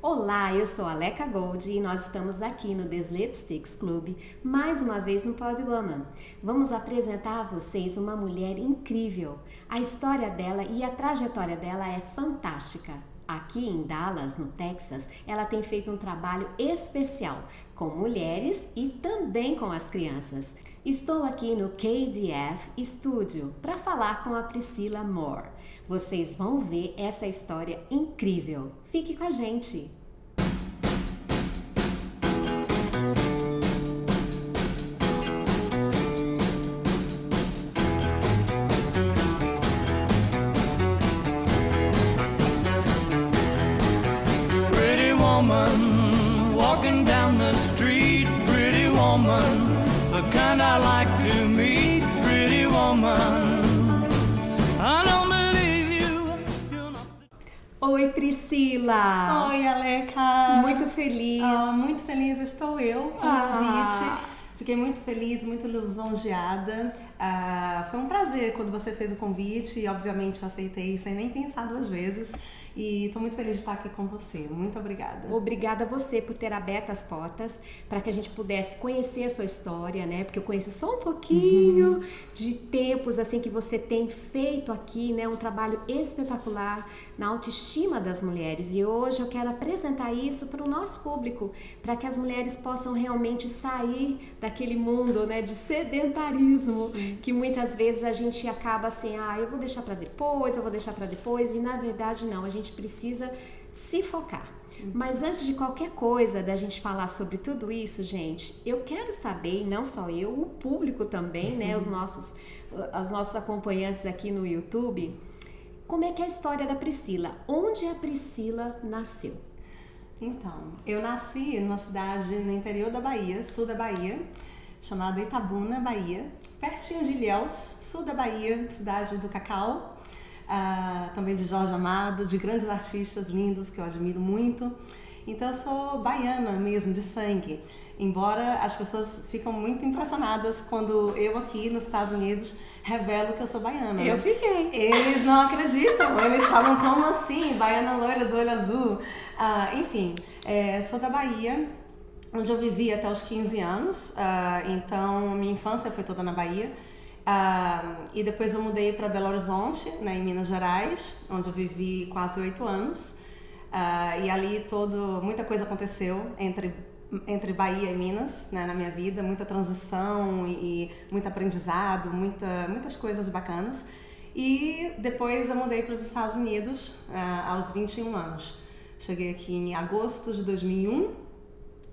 Olá, eu sou a Leca Gold e nós estamos aqui no The Lipsticks Club, mais uma vez no Pod Woman. Vamos apresentar a vocês uma mulher incrível. A história dela e a trajetória dela é fantástica. Aqui em Dallas, no Texas, ela tem feito um trabalho especial com mulheres e também com as crianças. Estou aqui no KDF Studio para falar com a Priscilla Moore. Vocês vão ver essa história incrível. Fique com a gente! Pretty woman, walking down the street, pretty woman, the kind I like to meet, pretty woman. I don't believe you're not. Oi, Priscilla! Oi, Aleca! Muito feliz! Muito feliz estou eu com o convite. Fiquei muito feliz, muito lisonjeada. Foi um prazer quando você fez o convite e, obviamente, eu aceitei sem nem pensar duas vezes. E estou muito feliz de estar aqui com você. Muito obrigada. Obrigada a você por ter aberto as portas para que a gente pudesse conhecer a sua história, né? Porque eu conheço só um pouquinho de tempos assim que você tem feito aqui, né? Um trabalho espetacular na autoestima das mulheres. E hoje eu quero apresentar isso para o nosso público, para que as mulheres possam realmente sair daquele mundo, né? De sedentarismo, que muitas vezes a gente acaba assim, eu vou deixar para depois, eu vou deixar para depois, e na verdade não. A gente precisa se focar. Mas antes de qualquer coisa, da gente falar sobre tudo isso, gente, eu quero saber, e não só eu, o público também, né, os nossos acompanhantes aqui no YouTube, como é que é a história da Priscilla? Onde a Priscilla nasceu? Então, eu nasci numa cidade no interior da Bahia, sul da Bahia, chamada Itabuna, Bahia, pertinho de Ilhéus, sul da Bahia, cidade do cacau. Também de Jorge Amado, de grandes artistas lindos que eu admiro muito. Então eu sou baiana mesmo, de sangue. Embora as pessoas ficam muito impressionadas quando eu aqui nos Estados Unidos revelo que eu sou baiana. Eu fiquei. Eles não acreditam, eles falam como assim, baiana loira do olho azul. Enfim, sou da Bahia, onde eu vivi até os 15 anos. Então minha infância foi toda na Bahia. E depois eu mudei para Belo Horizonte, né, em Minas Gerais, onde eu vivi quase 8 anos. E ali muita coisa aconteceu entre Bahia e Minas, né, na minha vida, muita transição e muito aprendizado, muitas coisas bacanas. E depois eu mudei para os Estados Unidos aos 21 anos. Cheguei aqui em agosto de 2001.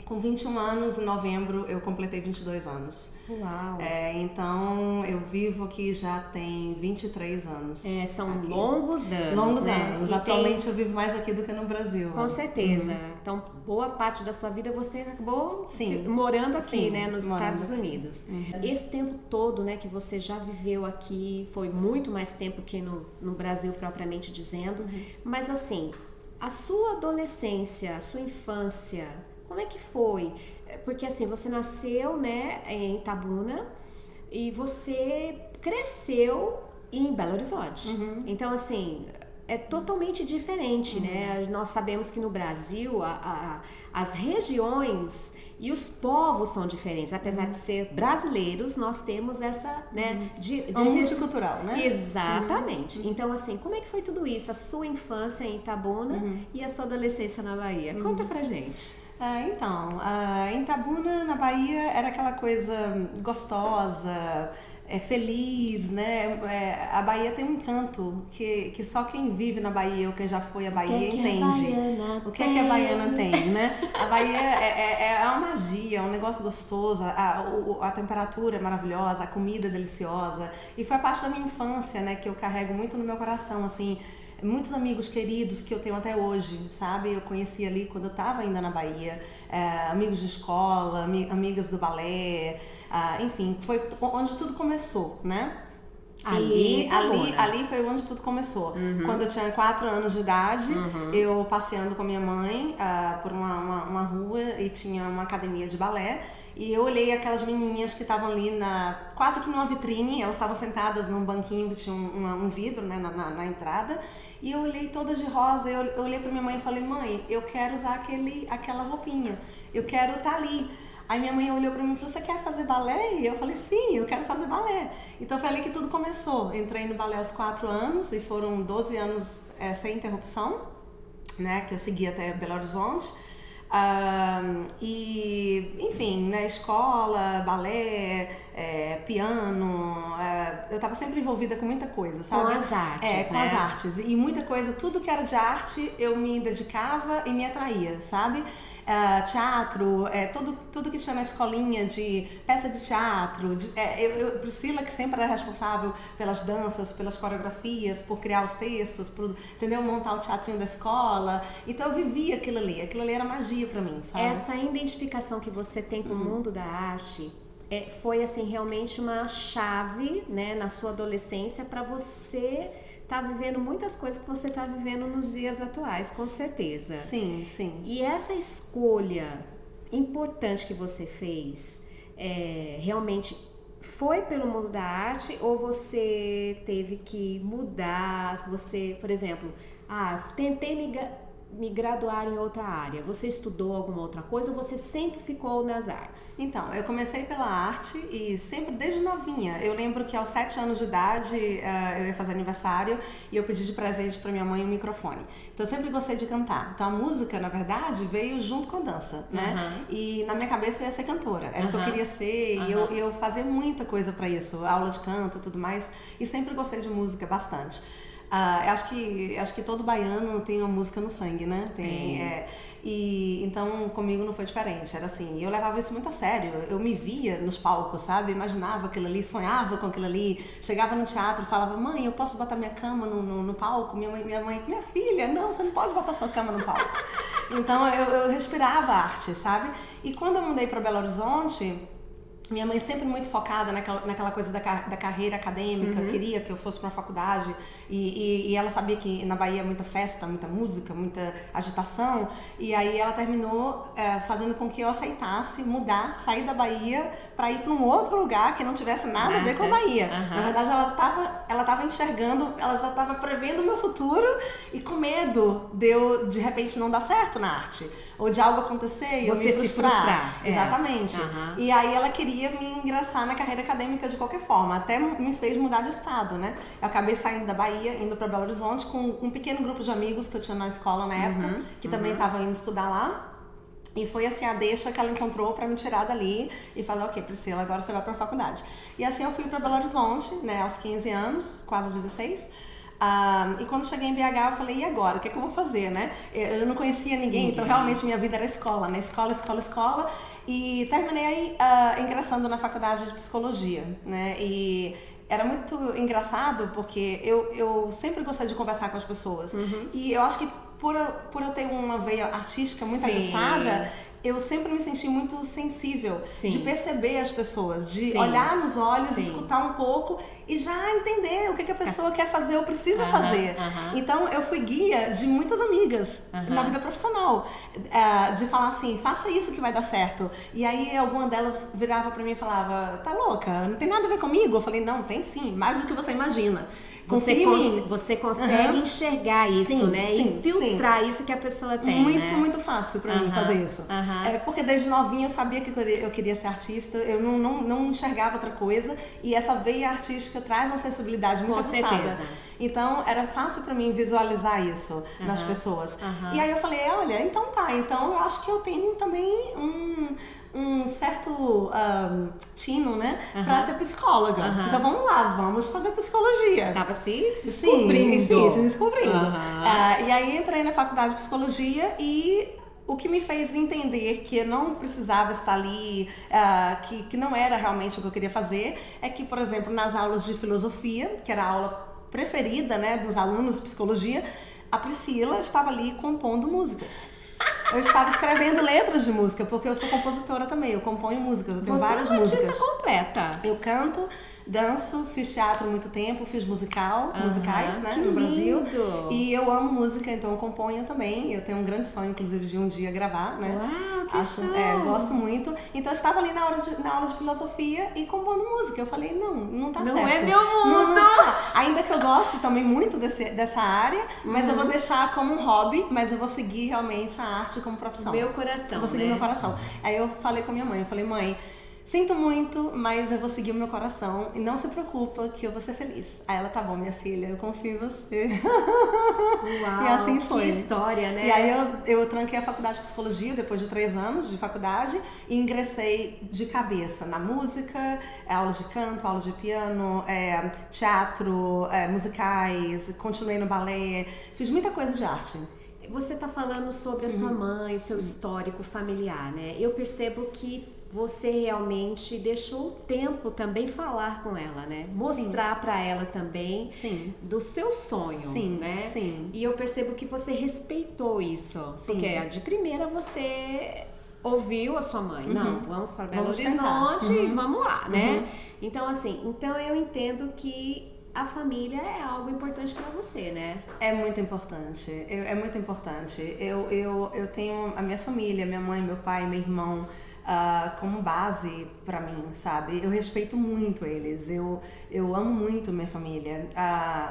Com 21 anos, em novembro, eu completei 22 anos. Uau! Então, eu vivo aqui já tem 23 anos. São aqui. Longos anos, Longos né? anos. E Atualmente eu vivo mais aqui do que no Brasil. Com certeza. Então, boa parte da sua vida você acabou morando aqui, Sim, né, nos morando Estados aqui. Unidos. Esse tempo todo, né, que você já viveu aqui, foi muito mais tempo que no Brasil propriamente dizendo. Mas assim, a sua adolescência, a sua infância, como é que foi? Porque assim, você nasceu, né, em Itabuna e você cresceu em Belo Horizonte. Então assim, é totalmente diferente, né? Nós sabemos que no Brasil as regiões e os povos são diferentes. Apesar de ser brasileiros, nós temos essa, né, multicultural, né? Exatamente. Então assim, como é que foi tudo isso? A sua infância em Itabuna e a sua adolescência na Bahia? Conta pra gente. Em Itabuna, na Bahia, era aquela coisa gostosa, feliz, né? A Bahia tem um encanto que só quem vive na Bahia ou quem já foi à Bahia entende. O que é que a baiana tem, né? A Bahia é uma magia, é um negócio gostoso, a temperatura é maravilhosa, a comida é deliciosa. E foi a parte da minha infância, né, que eu carrego muito no meu coração, assim. Muitos amigos queridos que eu tenho até hoje, sabe? Eu conheci ali quando eu estava ainda na Bahia, amigos de escola, amigas do balé, enfim, foi onde tudo começou, né? Ali foi onde tudo começou. Quando eu tinha 4 anos de idade, eu passeando com minha mãe por uma rua e tinha uma academia de balé. E eu olhei aquelas menininhas que estavam ali quase que numa vitrine, elas estavam sentadas num banquinho que tinha um vidro, né, na entrada. E eu olhei todas de rosa, eu olhei pra minha mãe e falei, mãe, eu quero usar aquela roupinha, eu quero estar ali. Aí minha mãe olhou pra mim e falou, você quer fazer balé? E eu falei, sim, eu quero fazer balé. Então foi ali que tudo começou. Entrei no balé aos 4 anos e foram 12 anos sem interrupção, né, que eu segui até Belo Horizonte. E, enfim, na escola, balé, piano, eu estava sempre envolvida com muita coisa, sabe? Com as artes, com né? as artes. E muita coisa, tudo que era de arte, eu me dedicava e me atraía, sabe? Teatro, tudo que tinha na escolinha de peça de teatro. Priscila, que sempre era responsável pelas danças, pelas coreografias, por criar os textos, entendeu? Montar o teatrinho da escola. Então eu vivia aquilo ali era magia pra mim, sabe? Essa identificação que você tem com o mundo da arte foi assim realmente uma chave, né, na sua adolescência para você tá vivendo muitas coisas que você tá vivendo nos dias atuais, com certeza. Sim, sim. E essa escolha importante que você fez, realmente foi pelo mundo da arte ou você teve que mudar? Você, por exemplo, tentei me graduar em outra área. Você estudou alguma outra coisa ou você sempre ficou nas artes? Então, eu comecei pela arte e sempre desde novinha. Eu lembro que aos 7 anos de idade eu ia fazer aniversário e eu pedi de presente para minha mãe um microfone. Então eu sempre gostei de cantar. Então a música, na verdade, veio junto com a dança, né? E na minha cabeça eu ia ser cantora. Era o que eu queria ser e eu fazia muita coisa para isso, aula de canto e tudo mais. E sempre gostei de música bastante. Acho que todo baiano tem uma música no sangue, né? E então comigo não foi diferente, era assim, eu levava isso muito a sério, eu me via nos palcos, sabe? Imaginava aquilo ali, sonhava com aquilo ali, chegava no teatro e falava, mãe, eu posso botar minha cama no palco? Minha mãe, minha filha, não, você não pode botar sua cama no palco. Então eu respirava arte, sabe? E quando eu mudei para Belo Horizonte, minha mãe sempre muito focada naquela coisa da carreira acadêmica, queria que eu fosse para uma faculdade e ela sabia que na Bahia é muita festa, muita música, muita agitação, e aí ela terminou fazendo com que eu aceitasse mudar, sair da Bahia para ir para um outro lugar que não tivesse nada a ver com a Bahia. Na verdade ela estava enxergando, ela já estava prevendo o meu futuro e com medo de eu de repente não dar certo na arte ou de algo acontecer e eu me frustrar. Exatamente. E aí ela queria me ingressar na carreira acadêmica de qualquer forma, até me fez mudar de estado, né? Eu acabei saindo da Bahia, indo para Belo Horizonte com um pequeno grupo de amigos que eu tinha na escola na época, que também estavam indo estudar lá. E foi assim a deixa que ela encontrou para me tirar dali e falar, ok, Priscila, agora você vai para a faculdade. E assim eu fui para Belo Horizonte, né, aos 15 anos, quase 16. E quando cheguei em BH eu falei, e agora? O que é que eu vou fazer, né? Eu não conhecia ninguém, então realmente minha vida era escola, né? Escola. E terminei ingressando na faculdade de psicologia, né? E era muito engraçado porque eu sempre gostei de conversar com as pessoas. E eu acho que por eu ter uma veia artística muito aguçada, eu sempre me senti muito sensível de perceber as pessoas, de olhar nos olhos, escutar um pouco e já entender o que a pessoa quer fazer ou precisa fazer. Então eu fui guia de muitas amigas na vida profissional, de falar assim, faça isso que vai dar certo. E aí alguma delas virava pra mim e falava, tá louca, não tem nada a ver comigo? Eu falei, não, tem sim, mais do que você imagina. Você consegue enxergar isso, né? E filtrar isso que a pessoa tem, muito fácil pra mim fazer isso. Porque desde novinha eu sabia que eu queria ser artista, eu não enxergava outra coisa, e essa veia artística traz uma sensibilidade muito aguçada. Então era fácil pra mim visualizar isso nas pessoas. E aí eu falei, olha, então eu acho que eu tenho também um certo tino, né, pra ser psicóloga. Então vamos lá, vamos fazer psicologia. Você estava se descobrindo. Se descobrindo. E aí entrei na faculdade de psicologia e o que me fez entender que eu não precisava estar ali, que não era realmente o que eu queria fazer, é que, por exemplo, nas aulas de filosofia, que era a aula preferida, né, dos alunos de psicologia, a Priscila estava ali compondo músicas. Eu estava escrevendo letras de música, porque eu sou compositora também, eu componho músicas, eu tenho várias músicas. Você é uma artista completa. Eu canto, danço, fiz teatro há muito tempo, fiz musicais, né, no Brasil. Lindo. E eu amo música, então eu componho também. Eu tenho um grande sonho, inclusive, de um dia gravar, né? Uau, que show. Gosto muito. Então eu estava ali na aula de filosofia e compondo música. Eu falei, não tá certo. Não é meu mundo! Ainda que eu goste também muito dessa área, mas eu vou deixar como um hobby, mas eu vou seguir realmente a arte como profissão. Meu coração, eu vou seguir meu coração. Aí eu falei com a minha mãe, eu falei, mãe, sinto muito, mas eu vou seguir o meu coração e não se preocupa que eu vou ser feliz. Aí ela, tá bom, minha filha, eu confio em você. Uau, e assim foi. Que história, né? E aí eu tranquei a faculdade de psicologia depois de 3 anos de faculdade e ingressei de cabeça na música, aula de canto, aula de piano, teatro, musicais, continuei no balé, fiz muita coisa de arte. Você tá falando sobre a sua mãe, seu histórico familiar, né? Eu percebo que você realmente deixou o tempo também falar com ela, né? Mostrar pra ela também do seu sonho, né? Sim. E eu percebo que você respeitou isso. Sim. Porque de primeira você ouviu a sua mãe. Não, vamos para Belo Horizonte e vamos lá, né? Então, assim, eu entendo que a família é algo importante pra você, né? É muito importante, é muito importante. Eu tenho a minha família, minha mãe, meu pai, meu irmão, como base pra mim, sabe? Eu respeito muito eles, eu amo muito minha família.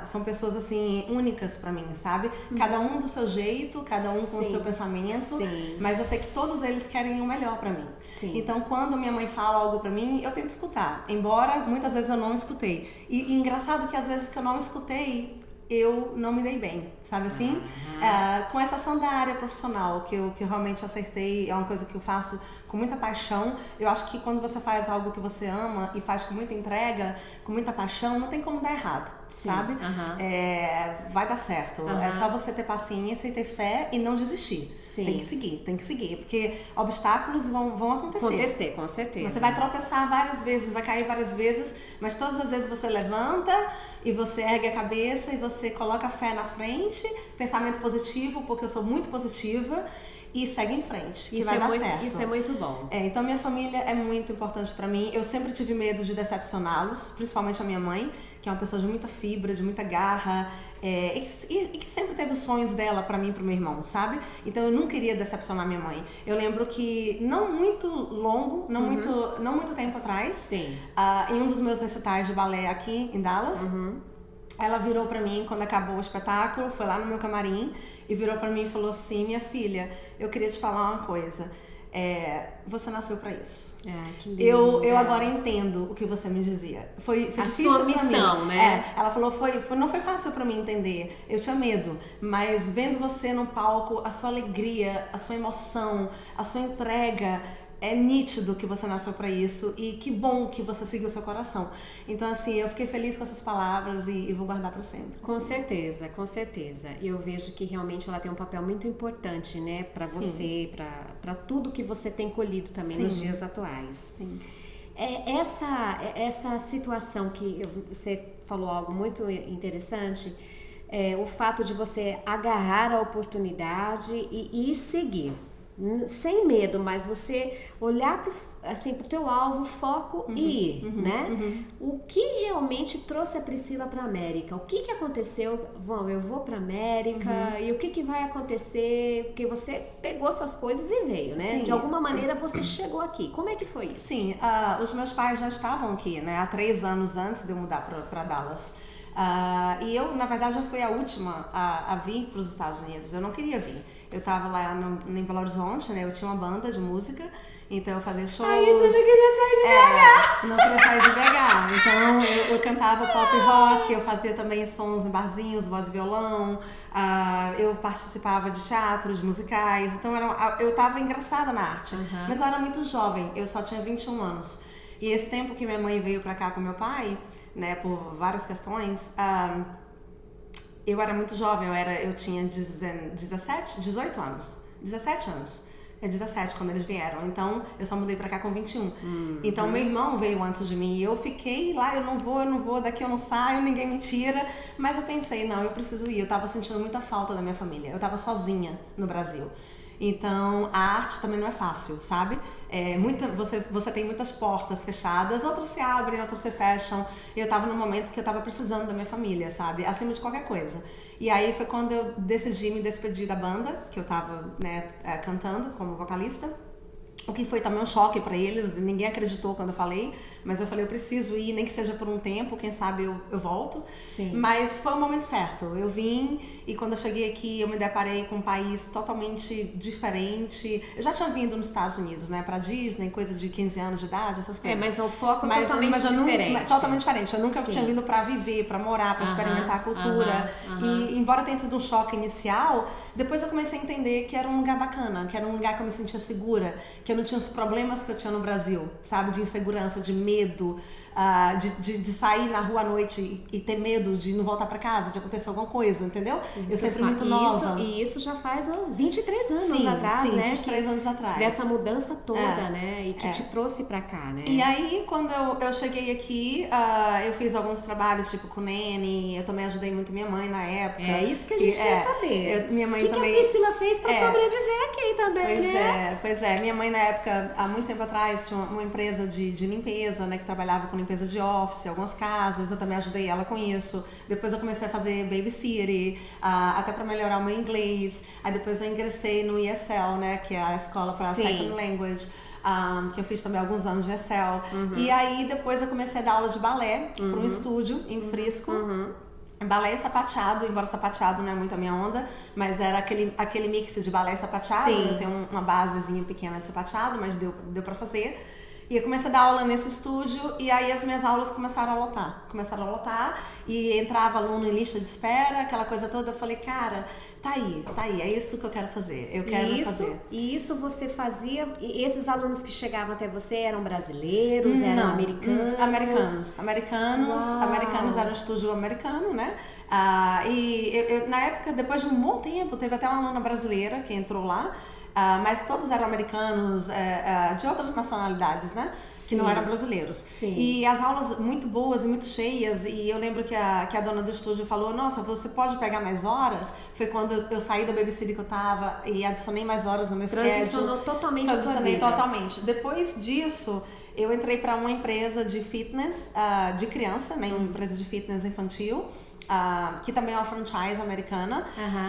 São pessoas, assim, únicas pra mim, sabe? Cada um do seu jeito, cada um com o seu pensamento, mas eu sei que todos eles querem o melhor pra mim. Então, quando minha mãe fala algo pra mim, eu tento escutar, embora muitas vezes eu não escutei. E engraçado que às vezes que eu não escutei, eu não me dei bem, sabe assim? Com essa ação da área profissional, que eu realmente acertei, é uma coisa que eu faço com muita paixão. Eu acho que quando você faz algo que você ama e faz com muita entrega, com muita paixão, não tem como dar errado, sabe? Vai dar certo. É só você ter paciência e ter fé e não desistir. Tem que seguir, porque obstáculos vão acontecer. Acontecer, com certeza. Você vai tropeçar várias vezes, vai cair várias vezes, mas todas as vezes você levanta e você ergue a cabeça e você coloca a fé na frente, pensamento positivo, porque eu sou muito positiva, e segue em frente, que vai dar certo. Isso é muito bom. Então minha família é muito importante pra mim. Eu sempre tive medo de decepcioná-los, principalmente a minha mãe, que é uma pessoa de muita fibra, de muita garra, e que sempre teve os sonhos dela pra mim e pro meu irmão, sabe? Então eu não queria decepcionar minha mãe. Eu lembro que não muito longo, não muito tempo atrás, em um dos meus recitais de balé aqui em Dallas, ela virou pra mim quando acabou o espetáculo, foi lá no meu camarim e virou pra mim e falou assim: minha filha, eu queria te falar uma coisa. Você nasceu pra isso. Que lindo. Eu agora entendo o que você me dizia. Foi a difícil sua missão, pra mim. né? Ela falou, não foi fácil pra mim entender. Eu tinha medo, mas vendo você no palco, a sua alegria, a sua emoção, a sua entrega, é nítido que você nasceu pra isso e que bom que você seguiu o seu coração. Então, assim, eu fiquei feliz com essas palavras e vou guardar pra sempre. Com certeza, com certeza. Eu vejo que realmente ela tem um papel muito importante, né, pra você, pra tudo que você tem colhido também nos dias atuais. Essa situação que você falou algo muito interessante, o fato de você agarrar a oportunidade e seguir. Sem medo, mas você olhar pro teu alvo, foco e ir, né? O que realmente trouxe a Priscila pra América? O que aconteceu? Eu vou pra América e o que vai acontecer? Porque você pegou suas coisas e veio, né? De alguma maneira você chegou aqui. Como é que foi isso? Sim, os meus pais já estavam aqui, né? Há 3 anos antes de eu mudar pra Dallas. E eu, na verdade, já fui a última a vir para os Estados Unidos. Eu não queria vir. Eu estava lá em Belo Horizonte, né? Eu tinha uma banda de música, então eu fazia shows. Aí você não queria sair de BH? Não queria sair de BH. Então eu cantava pop rock, eu fazia também sons em barzinhos, voz e violão. Eu participava de teatros, de musicais. Então eu estava engraçada na arte. Mas eu era muito jovem, eu só tinha 21 anos. E esse tempo que minha mãe veio pra cá com meu pai, né, por várias questões, eu era muito jovem, eu tinha 18 anos. 17 anos. 17 quando eles vieram. Então, eu só mudei pra cá com 21. Então, meu irmão veio antes de mim e eu fiquei lá, eu não vou, daqui eu não saio, ninguém me tira. Mas eu pensei, não, eu preciso ir. Eu tava sentindo muita falta da minha família. Eu tava sozinha no Brasil. Então, a arte também não é fácil, sabe? Você tem muitas portas fechadas, outras se abrem, outras se fecham. Eu tava num momento que eu tava precisando da minha família, sabe? Acima de qualquer coisa. E aí foi quando eu decidi me despedir da banda, que eu tava, né, cantando como vocalista. O que foi também um choque pra eles, ninguém acreditou quando eu falei, mas eu falei, eu preciso ir, nem que seja por um tempo, quem sabe eu volto. Sim. Mas foi o momento certo, eu vim e quando eu cheguei aqui eu me deparei com um país totalmente diferente. Eu já tinha vindo nos Estados Unidos, né, pra Disney, coisa de 15 anos de idade, essas coisas. Mas o foco é totalmente diferente. Totalmente diferente, eu nunca Sim. tinha vindo pra viver, pra morar, pra experimentar a cultura. E embora tenha sido um choque inicial, depois eu comecei a entender que era um lugar bacana, que era um lugar que eu me sentia segura, que eu não tinha os problemas que eu tinha no Brasil, sabe? De insegurança, de medo, de sair na rua à noite e ter medo de não voltar pra casa, de acontecer alguma coisa, entendeu? Eu sempre muito nova. E isso já faz 23 anos atrás, né? 23 anos atrás. Dessa mudança toda, né? E que te trouxe pra cá, né? E aí, quando eu cheguei aqui, eu fiz alguns trabalhos, tipo com Nene, eu também ajudei muito minha mãe na época. É isso que a gente quer saber. Minha mãe o que também... que a Priscila fez pra sobreviver aqui também, né? Pois é. Minha mãe, na época, há muito tempo atrás, tinha uma empresa de limpeza, né? Que trabalhava com limpeza de office, algumas casas. Eu também ajudei ela com isso. Depois eu comecei a fazer babysitter, até pra melhorar o meu inglês. Aí depois eu ingressei no ESL, né? Que é a escola para Second Language. Que eu fiz também alguns anos de ESL. E aí depois eu comecei a dar aula de balé para um estúdio em Frisco. Balé e sapateado, embora sapateado não é muito a minha onda, mas era aquele mix de balé e sapateado. Eu tenho uma basezinha pequena de sapateado, mas deu pra fazer. E eu comecei a dar aula nesse estúdio e aí as minhas aulas começaram a lotar e entrava aluno em lista de espera, aquela coisa toda. Eu falei, cara, tá aí, é isso que eu quero fazer, fazer. E isso você fazia, e esses alunos que chegavam até você eram brasileiros, eram americanos? Americanos, era um estúdio americano, né? E eu, na época, depois de um bom tempo, teve até uma aluna brasileira que entrou lá, mas todos eram americanos, de outras nacionalidades, né? Que não eram brasileiros. Sim. E as aulas muito boas e muito cheias, e eu lembro que a dona do estúdio falou, nossa, você pode pegar mais horas? Foi quando eu saí da babysitter que eu tava e adicionei mais horas no meu schedule. Transicionou totalmente a sua vida. Totalmente. Depois disso, eu entrei para uma empresa de fitness de criança, né? Uma empresa de fitness infantil. Que também é uma franchise americana,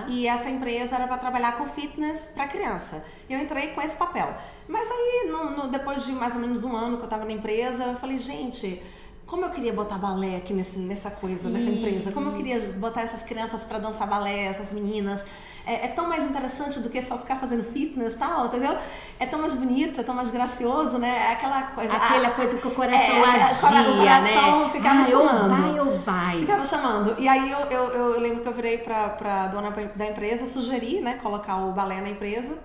e essa empresa era para trabalhar com fitness para criança. Eu entrei com esse papel. Mas aí, depois de mais ou menos um ano que eu estava na empresa, eu falei, gente, como eu queria botar balé aqui nessa empresa, como eu queria botar essas crianças para dançar balé, essas meninas. É tão mais interessante do que só ficar fazendo fitness e tal, entendeu? É tão mais bonito, é tão mais gracioso, né? É aquela coisa... Aquela coisa que o coração ardia, né? Ficava chamando. Vai. Ficava chamando. E aí eu lembro que eu virei pra dona da empresa, sugeri, né, colocar o balé na empresa.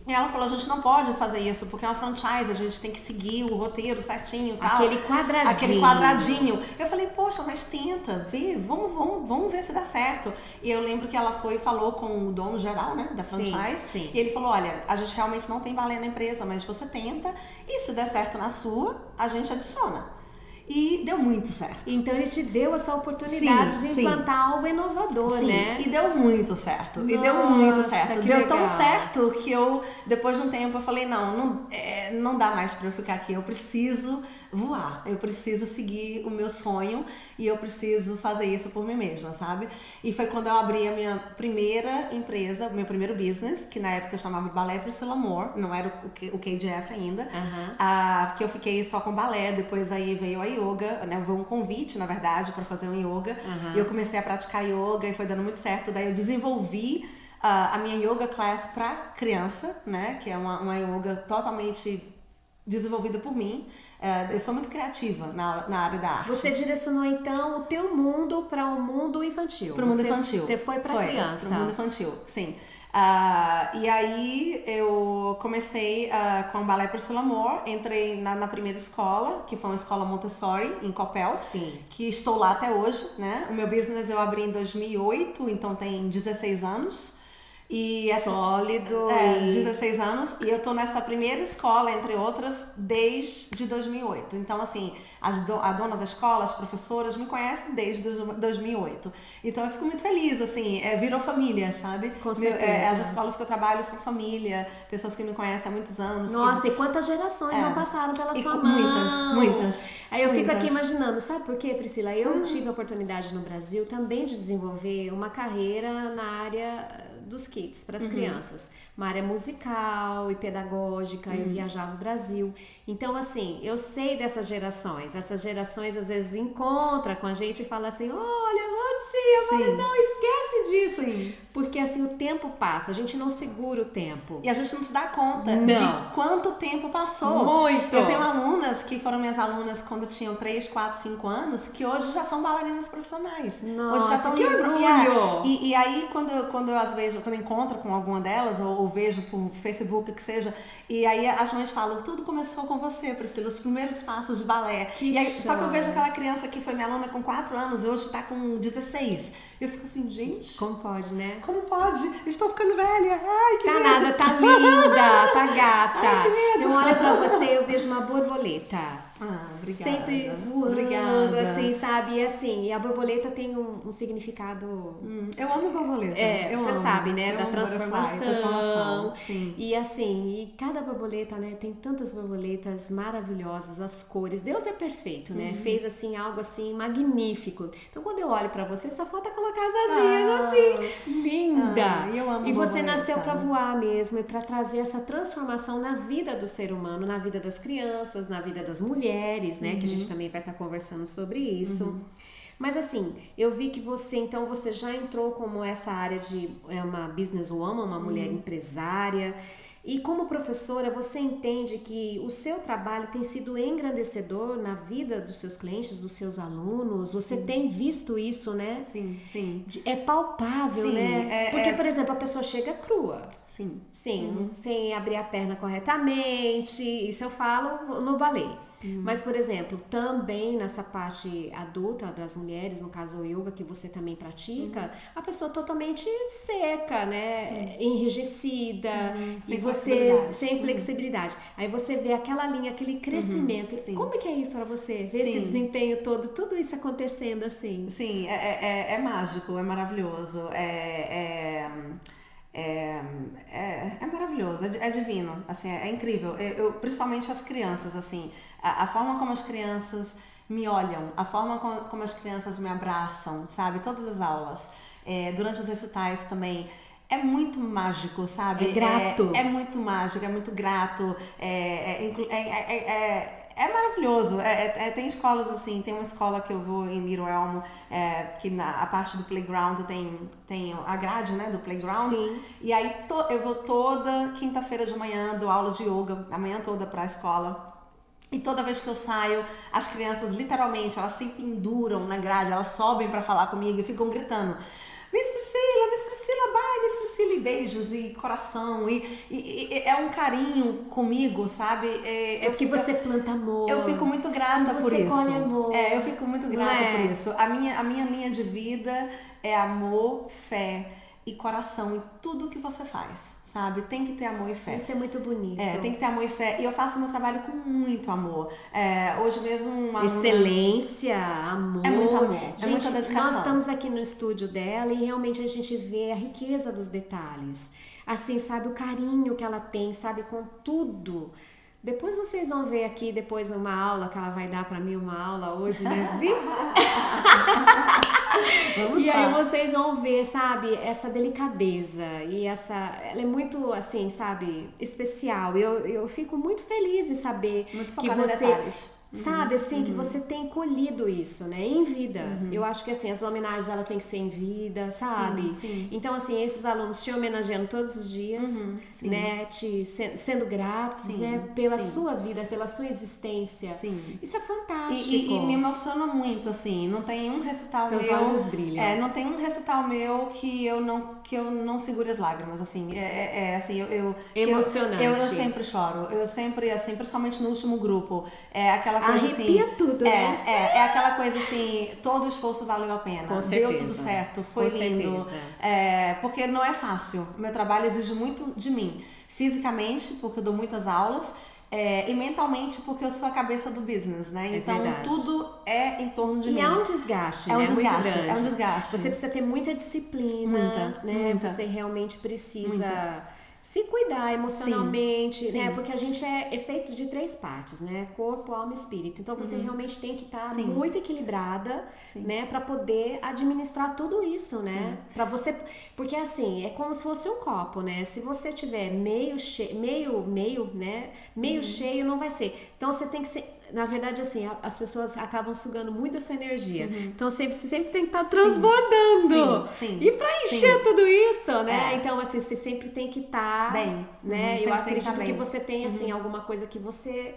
E ela falou, a gente não pode fazer isso, porque é uma franchise, a gente tem que seguir o roteiro certinho e tal. Aquele quadradinho. Eu falei, poxa, mas tenta, vê, vamos ver se dá certo. E eu lembro que ela foi e falou com o dono geral, né, da franchise. Sim. E ele falou, olha, a gente realmente não tem balé na empresa, mas você tenta, e se der certo na sua, a gente adiciona. E deu muito certo. Então ele te deu essa oportunidade de implantar algo inovador, né? E deu muito certo. Deu legal. Tão certo que eu, depois de um tempo, eu falei, não dá mais pra eu ficar aqui. Eu preciso voar. Eu preciso seguir o meu sonho e eu preciso fazer isso por mim mesma, sabe? E foi quando eu abri a minha primeira empresa, meu primeiro business, que na época eu chamava Balé Priscilla Moore, não era o KGF ainda, porque eu fiquei só com balé, depois aí veio a yoga, né? Veio um convite, na verdade, para fazer um yoga, e eu comecei a praticar yoga e foi dando muito certo, daí eu desenvolvi a minha yoga class para criança, né? Que é uma yoga totalmente desenvolvida por mim. Eu sou muito criativa na área da arte. Você direcionou então o teu mundo para o mundo infantil. Para o mundo infantil. Você foi para criança. Para o mundo infantil, sim. E aí eu comecei com o Balé Priscilla Moore, entrei na primeira escola, que foi uma escola Montessori em Coppel, que estou lá até hoje, né? O meu business eu abri em 2008, então tem 16 anos. E Sólido. 16 anos. E eu tô nessa primeira escola, entre outras, desde 2008. Então, assim, a dona da escola, as professoras, me conhecem desde 2008. Então, eu fico muito feliz, assim, virou família, sabe? Com certeza. As escolas que eu trabalho são família, pessoas que me conhecem há muitos anos. Nossa, e quantas gerações não passaram pela sua mão? Muitas. Aí eu fico aqui imaginando, sabe por quê, Priscila? Eu tive a oportunidade no Brasil também de desenvolver uma carreira na área dos kits para as crianças, uma área musical e pedagógica. Eu viajava o Brasil, então assim, eu sei dessas gerações. Essas gerações às vezes encontram com a gente e falam assim: olha, tia, eu falei, não esquece disso. Sim. Porque assim, o tempo passa, a gente não segura o tempo e a gente não se dá conta Não. de quanto tempo passou. Muito. Eu tenho alunas que foram minhas alunas quando tinham 3, 4, 5 anos, que hoje já são bailarinas profissionais. Nossa, hoje já estão que orgulho! E aí, quando eu às vezes, quando eu encontro com alguma delas, ou vejo por Facebook, o que seja, e aí as mães falam: tudo começou com você, Priscila, os primeiros passos de balé. Que E aí, só que eu show. vejo aquela criança que foi minha aluna com 4 anos, e hoje está com 16. Eu fico assim, gente, Como pode, né? como pode? Estou ficando velha. Ai, que Tá medo. nada, tá linda, tá gata. Ai, que medo. Eu olho pra você, eu vejo uma borboleta. Ah, obrigada. Sempre voando, Obrigada. assim, sabe? E assim, e a borboleta tem um significado. Eu amo borboleta. É, eu você amo. sabe, né? Eu Da amo transformação. butterfly, transformação. Sim. E assim, e cada borboleta, né? Tem tantas borboletas maravilhosas, as cores. Deus é perfeito, né? Fez assim algo assim magnífico. Então quando eu olho pra você, só falta colocar as asinhas assim. Linda! Eu amo E você borboleta. nasceu pra voar mesmo e pra trazer essa transformação na vida do ser humano, na vida das crianças, na vida das mulheres, né? Que a gente também vai estar conversando sobre isso. Mas assim, eu vi que você já entrou como essa área de uma businesswoman, uma mulher empresária. E como professora, você entende que o seu trabalho tem sido engrandecedor na vida dos seus clientes, dos seus alunos? Você tem visto isso, né? Sim, sim. É palpável, Sim, né? Porque, por exemplo, a pessoa chega crua. Sim. Sim, sem abrir a perna corretamente. Isso eu falo no balé. Mas, por exemplo, também nessa parte adulta das mulheres, no caso o yoga, que você também pratica, a pessoa totalmente seca, né? Enrijecida. Sem E você flexibilidade. sem flexibilidade. Aí você vê aquela linha, aquele crescimento. Sim. Como é que é isso pra você? Ver esse Sim. desempenho todo, tudo isso acontecendo assim. Sim, é mágico, é maravilhoso, é maravilhoso, é divino, assim, é incrível. Principalmente as crianças, assim, a forma como as crianças me olham, a forma como as crianças me abraçam, sabe? Todas as aulas, durante os recitais também. É muito mágico, sabe? É grato. É muito mágico, é muito grato, é maravilhoso. Tem escolas assim, tem uma escola que eu vou em Little Elmo, que a parte do playground tem a grade, né, do playground. Sim. E aí eu vou toda quinta-feira de manhã, dou aula de yoga, a manhã toda pra escola. E toda vez que eu saio, as crianças literalmente, elas se penduram na grade, elas sobem pra falar comigo e ficam gritando: Miss Priscila, bye, Miss Priscila, e beijos, e coração, e é um carinho comigo, sabe? Porque você planta amor. Eu fico muito grata por Você isso. colhe amor. Eu fico muito grata Não é? por isso. A minha linha de vida é amor, fé e coração em tudo que você faz, sabe? Tem que ter amor e fé. Isso é muito bonito. Tem que ter amor e fé. E eu faço meu trabalho com muito amor. Hoje mesmo uma Excelência, amor. É muito amor, Gente, é muita dedicação. nós estamos aqui no estúdio dela e realmente a gente vê a riqueza dos detalhes. Assim, sabe, o carinho que ela tem, sabe, com tudo. Depois vocês vão ver aqui, depois uma aula que ela vai dar pra mim, uma aula hoje, né? E aí vocês vão ver, sabe, essa delicadeza e ela é muito, assim, sabe, especial. Eu fico muito feliz em saber Muito que focada em você, detalhes. sabe, assim, que você tem colhido isso, né, em vida. Eu acho que, assim, as homenagens, ela tem que ser em vida, sabe? Sim. Então, assim, esses alunos te homenageando todos os dias, sim. né, sendo gratos, Sim, né, pela sim. sua vida, pela sua existência. Sim. Isso é fantástico. E me emociona muito, assim, não tem um recital Seus meu... olhos brilham. Não tem um recital meu que eu não segure as lágrimas, assim, Emocionante. Eu sempre choro, eu sempre, assim, principalmente no último grupo, aquela aquela coisa Arrepia assim... tudo, né? É aquela coisa assim, todo esforço valeu a pena. Com certeza. Deu tudo certo, foi Com lindo. certeza. Porque não é fácil. Meu trabalho exige muito de mim. Fisicamente, porque eu dou muitas aulas. E mentalmente, porque eu sou a cabeça do business, né? Então, verdade. tudo é em torno de mim. E é um desgaste, É um né? desgaste, Muito grande. é um desgaste. Você precisa ter muita disciplina, né? muita. Você realmente precisa se cuidar emocionalmente, Sim, né? sim. Porque a gente é feito de 3 partes, né? Corpo, alma e espírito. Então você realmente tem que estar Sim. muito equilibrada, Sim. né? Pra poder administrar tudo isso, né? Pra você, porque assim, é como se fosse um copo, né? Se você tiver meio cheio, meio cheio não vai ser. Então você tem que ser, na verdade, assim, as pessoas acabam sugando muito essa energia. Então você sempre tem que estar transbordando. Sim. E pra encher tudo isso, né? É. Então, assim, você sempre tem que estar Bem. né? Sempre Eu tem que estar acredito que bem. você tem, assim, alguma coisa que você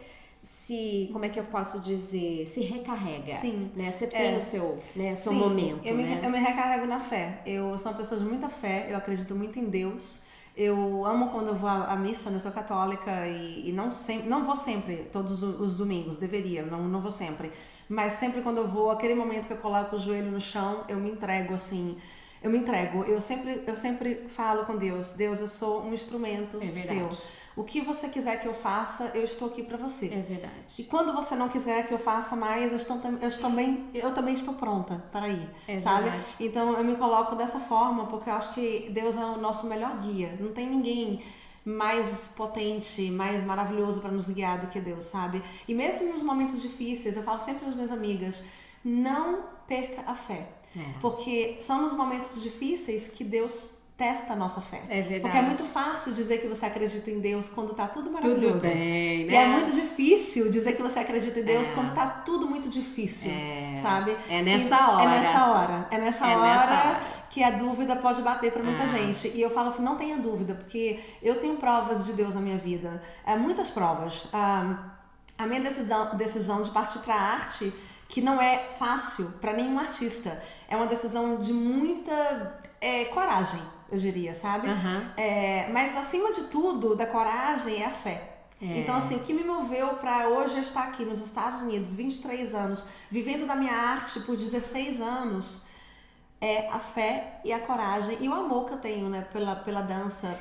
como é que eu posso dizer? Se recarrega. Sim. Né? Você tem o seu, né, seu Sim, momento, eu né? me recarrego na fé. Eu sou uma pessoa de muita fé, eu acredito muito em Deus. Eu amo quando eu vou à missa, né? Eu sou católica e não vou sempre, todos os domingos, deveria, não vou sempre. Mas sempre quando eu vou, aquele momento que eu coloco o joelho no chão, eu me entrego, assim... Eu me entrego. Eu sempre falo com Deus. Deus, eu sou um instrumento seu. O que você quiser que eu faça, eu estou aqui para você. É verdade. E quando você não quiser que eu faça mais, eu também estou pronta para ir, sabe? Verdade. Então eu me coloco dessa forma porque eu acho que Deus é o nosso melhor guia. Não tem ninguém mais potente, mais maravilhoso para nos guiar do que Deus, sabe? E mesmo nos momentos difíceis, eu falo sempre às minhas amigas, não perca a fé. Porque são nos momentos difíceis que Deus testa a nossa fé. É verdade. Porque é muito fácil dizer que você acredita em Deus quando tá tudo maravilhoso. Tudo bem, né? E é muito difícil dizer que você acredita em Deus quando tá tudo muito difícil, sabe? É nessa hora. É nessa hora que a dúvida pode bater pra muita gente. E eu falo assim, não tenha dúvida, porque eu tenho provas de Deus na minha vida. Muitas provas. A minha decisão de partir pra arte, que não é fácil para nenhum artista. É uma decisão de muita coragem, eu diria, sabe? Mas acima de tudo, da coragem é a fé. Então, assim, o que me moveu para hoje eu estar aqui nos Estados Unidos, 23 anos, vivendo da minha arte por 16 anos, é a fé e a coragem e o amor que eu tenho, né, pela dança,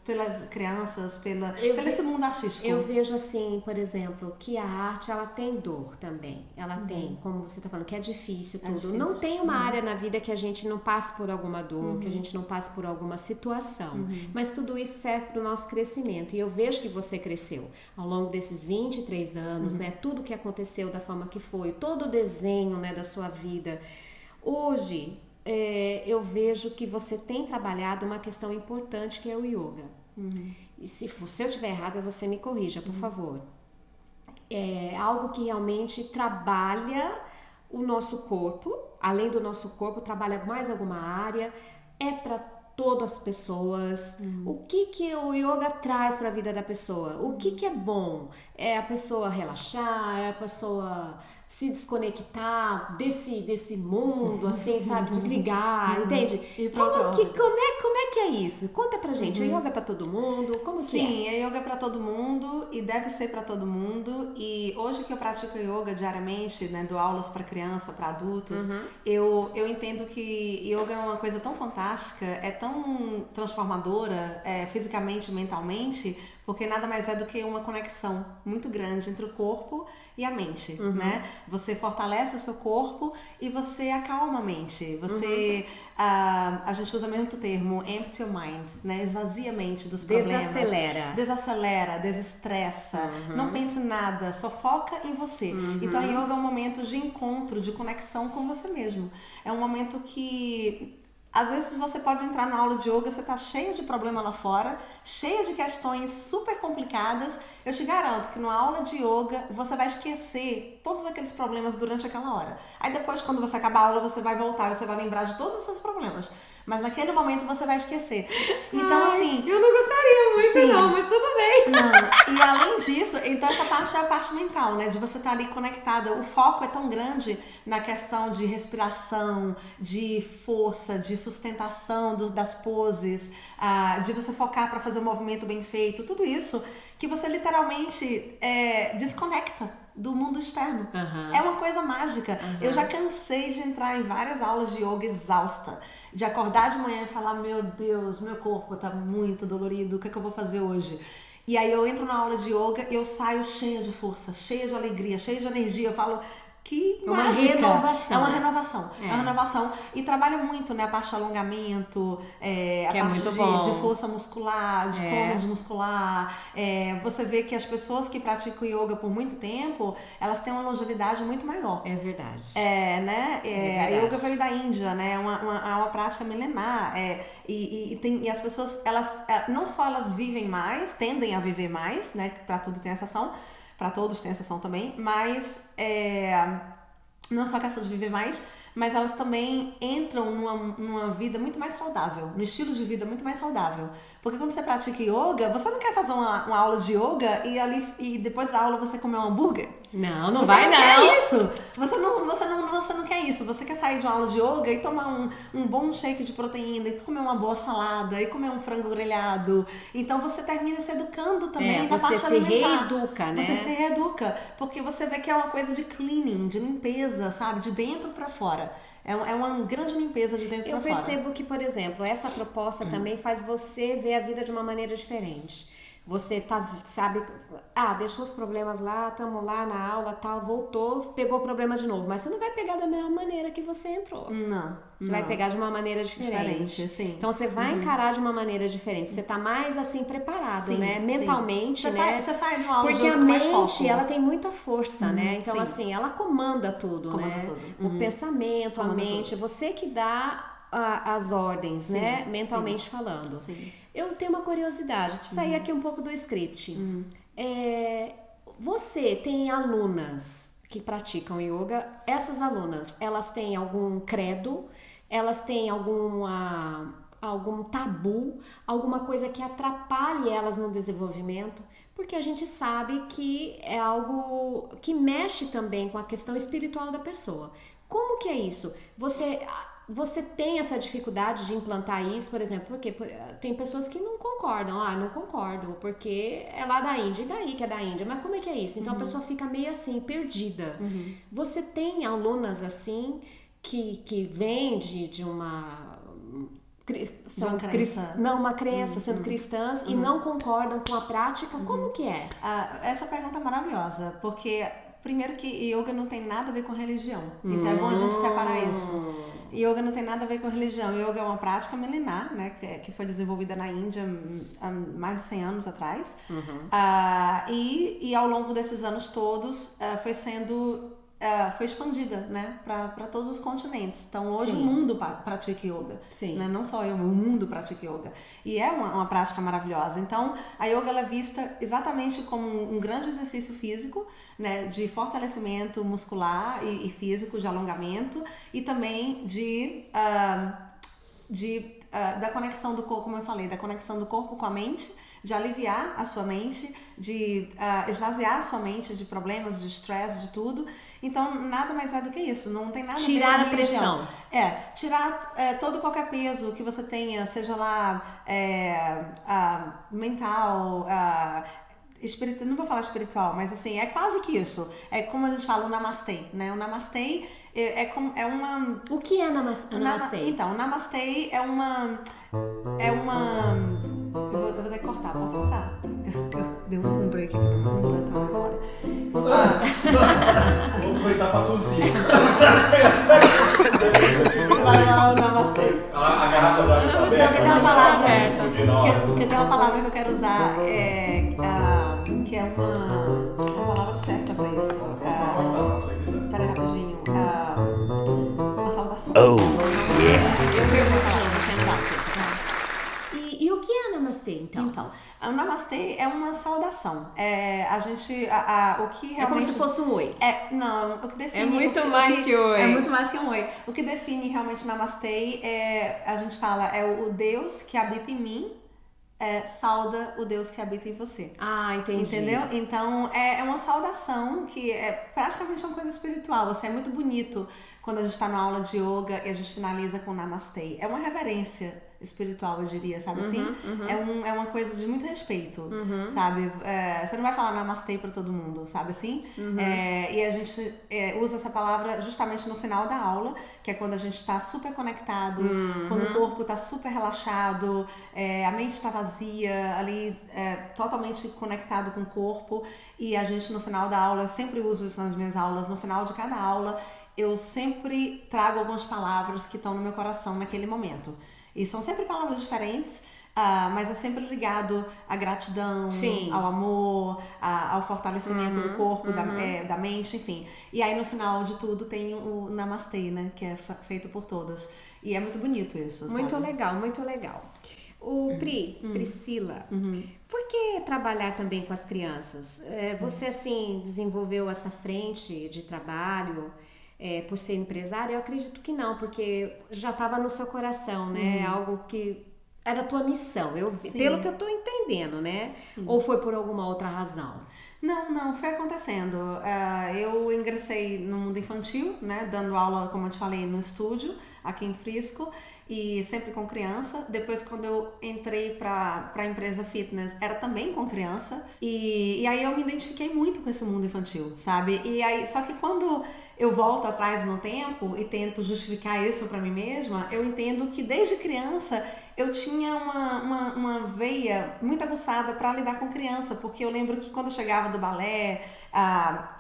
pelas crianças, pelo esse mundo artístico. Eu vejo assim, por exemplo, que a arte, ela tem dor também. Ela tem, como você tá falando, que é difícil tudo. difícil. Não tem uma área na vida que a gente não passe por alguma dor, que a gente não passe por alguma situação. Mas tudo isso serve para o nosso crescimento. E eu vejo que você cresceu ao longo desses 23 anos, né? Tudo que aconteceu da forma que foi, todo o desenho, né, da sua vida. Hoje, eu vejo que você tem trabalhado uma questão importante que é o yoga. E se eu estiver errada, você me corrija, por favor. É algo que realmente trabalha o nosso corpo, além do nosso corpo, trabalha mais alguma área, é para todas as pessoas. O que o yoga traz para a vida da pessoa? O que é bom? É a pessoa relaxar, é a pessoa se desconectar desse mundo, assim, sabe? Desligar, entende? E pra Como outra é que é isso? Conta pra gente. É yoga pra todo mundo? Como que é? Sim, é yoga para todo mundo e deve ser para todo mundo. E hoje que eu pratico yoga diariamente, né, dou aulas para criança, para adultos, eu entendo que yoga é uma coisa tão fantástica, é tão transformadora, fisicamente, mentalmente, porque nada mais é do que uma conexão muito grande entre o corpo e a mente, né? Você fortalece o seu corpo e você acalma a mente. Você, a gente usa mesmo o termo empty your mind, né? Esvazia a mente dos problemas. Desacelera, desestressa. Não pensa em nada, só foca em você. Então, a yoga é um momento de encontro, de conexão com você mesmo. É um momento que... Às vezes você pode entrar na aula de yoga, você tá cheio de problema lá fora, cheia de questões super complicadas. Eu te garanto que numa aula de yoga você vai esquecer todos aqueles problemas durante aquela hora. Aí depois, quando você acabar a aula, você vai voltar e você vai lembrar de todos os seus problemas. Mas naquele momento você vai esquecer. Então, assim... Eu não gostaria muito, não, mas tudo bem. Não. E além disso, então essa parte é a parte mental, né? De você estar ali conectada. O foco é tão grande na questão de respiração, de força, de sustentação das poses, de você focar para fazer um movimento bem feito, tudo isso que você literalmente desconecta do mundo externo. Uhum. É uma coisa mágica. Eu já cansei de entrar em várias aulas de yoga exausta, de acordar de manhã e falar, meu Deus, meu corpo tá muito dolorido, o que é que eu vou fazer hoje? E aí eu entro na aula de yoga e eu saio cheia de força, cheia de alegria, cheia de energia. Eu falo, que uma mágica. renovação. É uma renovação. É uma renovação. E trabalha muito, né? A parte de alongamento, a parte de força muscular, de tônus muscular. Você vê que as pessoas que praticam yoga por muito tempo, elas têm uma longevidade muito maior. É verdade. Né? A yoga veio da Índia, né? É uma prática milenar. E as pessoas, elas não só elas vivem mais, tendem a viver mais, né? Pra tudo tem exceção. Para todos tem exceção também, mas não só a questão de viver mais, mas elas também entram numa vida muito mais saudável, no estilo de vida muito mais saudável. Porque quando você pratica yoga, você não quer fazer uma aula de yoga e depois da aula você comer um hambúrguer? Não, não você vai não. Quer isso. Você não quer isso. Você quer sair de uma aula de yoga e tomar um bom shake de proteína, e comer uma boa salada, e comer um frango grelhado. Então você termina se educando também na parte alimentar. Você se reeduca, né? Você se reeduca, porque você vê que é uma coisa de cleaning, de limpeza, sabe? De dentro pra fora. É uma grande limpeza de dentro pra fora. Eu percebo que, por exemplo, essa proposta também faz você ver a vida de uma maneira diferente. Você sabe, deixou os problemas lá, tamo lá na aula, tal, voltou, pegou o problema de novo. Mas você não vai pegar da mesma maneira que você entrou. Não. Você vai pegar de uma maneira diferente. Sim. Então você vai encarar de uma maneira diferente. Você tá mais assim preparado, sim, né? Mentalmente, sim. né? Você sai de uma aula porque de yoga a com mais mente, foco. ela tem muita força, né? Então sim. assim, ela comanda tudo, né? Tudo. O pensamento, comanda a mente, tudo. você que dá as ordens, sim, né? Mentalmente falando. Sim. Eu tenho uma curiosidade, deixa eu sair aqui um pouco do script. Você tem alunas que praticam yoga, essas alunas, elas têm algum credo, elas têm algum tabu, alguma coisa que atrapalhe elas no desenvolvimento? Porque a gente sabe que é algo que mexe também com a questão espiritual da pessoa. Como que é isso? Você tem essa dificuldade de implantar isso, por exemplo, porque tem pessoas que não concordam. Não concordo, porque é lá da Índia. E daí que é da Índia? Mas como é que é isso? Então a pessoa fica meio assim, perdida. Você tem alunas assim que vêm de uma... uma crença, sendo cristãs e não concordam com a prática. Como que é? Essa pergunta é maravilhosa, porque... Primeiro que yoga não tem nada a ver com religião. Então é bom a gente separar isso. Yoga não tem nada a ver com religião. Yoga é uma prática milenar, né? Que foi desenvolvida na Índia há mais de 100 anos atrás. E ao longo desses anos todos foi expandida, né? Para todos os continentes. Então hoje o mundo pratica yoga. Né? Não só eu, o mundo pratica yoga. E é uma prática maravilhosa. Então a yoga ela é vista exatamente como um grande exercício físico, né, de fortalecimento muscular e físico, de alongamento e também da conexão do corpo, como eu falei, da conexão do corpo com a mente, de aliviar a sua mente, de esvaziar a sua mente de problemas, de estresse, de tudo. Então, nada mais é do que isso. Não tem nada a ver com tirar a religião. pressão. Tirar todo e qualquer peso que você tenha, seja lá mental, espiritual, não vou falar espiritual, mas assim, é quase que isso. É como a gente fala, o namastê, né? O namastê é uma... O que é namastê? Então, o namastê é uma... Eu vou ter que cortar, posso cortar? Deu um break aqui no mundo, tá agora. Vou aproveitar pra tossir. Vai, namastê. A garrafa d'água está aberta. Porque tem uma palavra que eu quero usar, que é uma palavra certa pra isso. Peraí, rapidinho. Uma saudação. Eu escrevi uma palavra, fantástica. E o que é namastê, então? Então, o namastê é uma saudação. O que realmente... É como se fosse um oi. Não, o que define... É muito mais que oi. É muito mais que um oi. O que define realmente namastê a gente fala, o Deus que habita em mim, sauda o Deus que habita em você. Entendi. Entendeu? Então, é uma saudação que é praticamente uma coisa espiritual. Assim, é muito bonito quando a gente está na aula de yoga e a gente finaliza com namastê. É uma reverência, espiritual, eu diria, sabe assim? É uma coisa de muito respeito, sabe? Você não vai falar namastê pra todo mundo, sabe assim? E a gente usa essa palavra justamente no final da aula, que é quando a gente tá super conectado, quando o corpo tá super relaxado, a mente tá vazia, ali totalmente conectado com o corpo, e a gente no final da aula, eu sempre uso isso nas minhas aulas, no final de cada aula, eu sempre trago algumas palavras que estão no meu coração naquele momento. E são sempre palavras diferentes, mas é sempre ligado à gratidão, ao amor, ao fortalecimento do corpo, da mente, enfim. E aí no final de tudo tem o Namastê, né? Que é feito por todas. E é muito bonito isso, Muito sabe? legal, muito legal. O Priscila, por que trabalhar também com as crianças? Você, assim, desenvolveu essa frente de trabalho por ser empresária? Eu acredito que não, porque já estava no seu coração, né? Algo que era a tua missão, pelo que eu tô entendendo, né? Sim. Ou foi por alguma outra razão? Não, foi acontecendo. Eu ingressei no mundo infantil, né? Dando aula, como eu te falei, no estúdio, aqui em Frisco, e sempre com criança. Depois, quando eu entrei pra empresa fitness, era também com criança. E aí eu me identifiquei muito com esse mundo infantil, sabe? E aí, só que quando eu volto atrás no tempo e tento justificar isso pra mim mesma, eu entendo que desde criança eu tinha uma veia muito aguçada pra lidar com criança, porque eu lembro que quando eu chegava do balé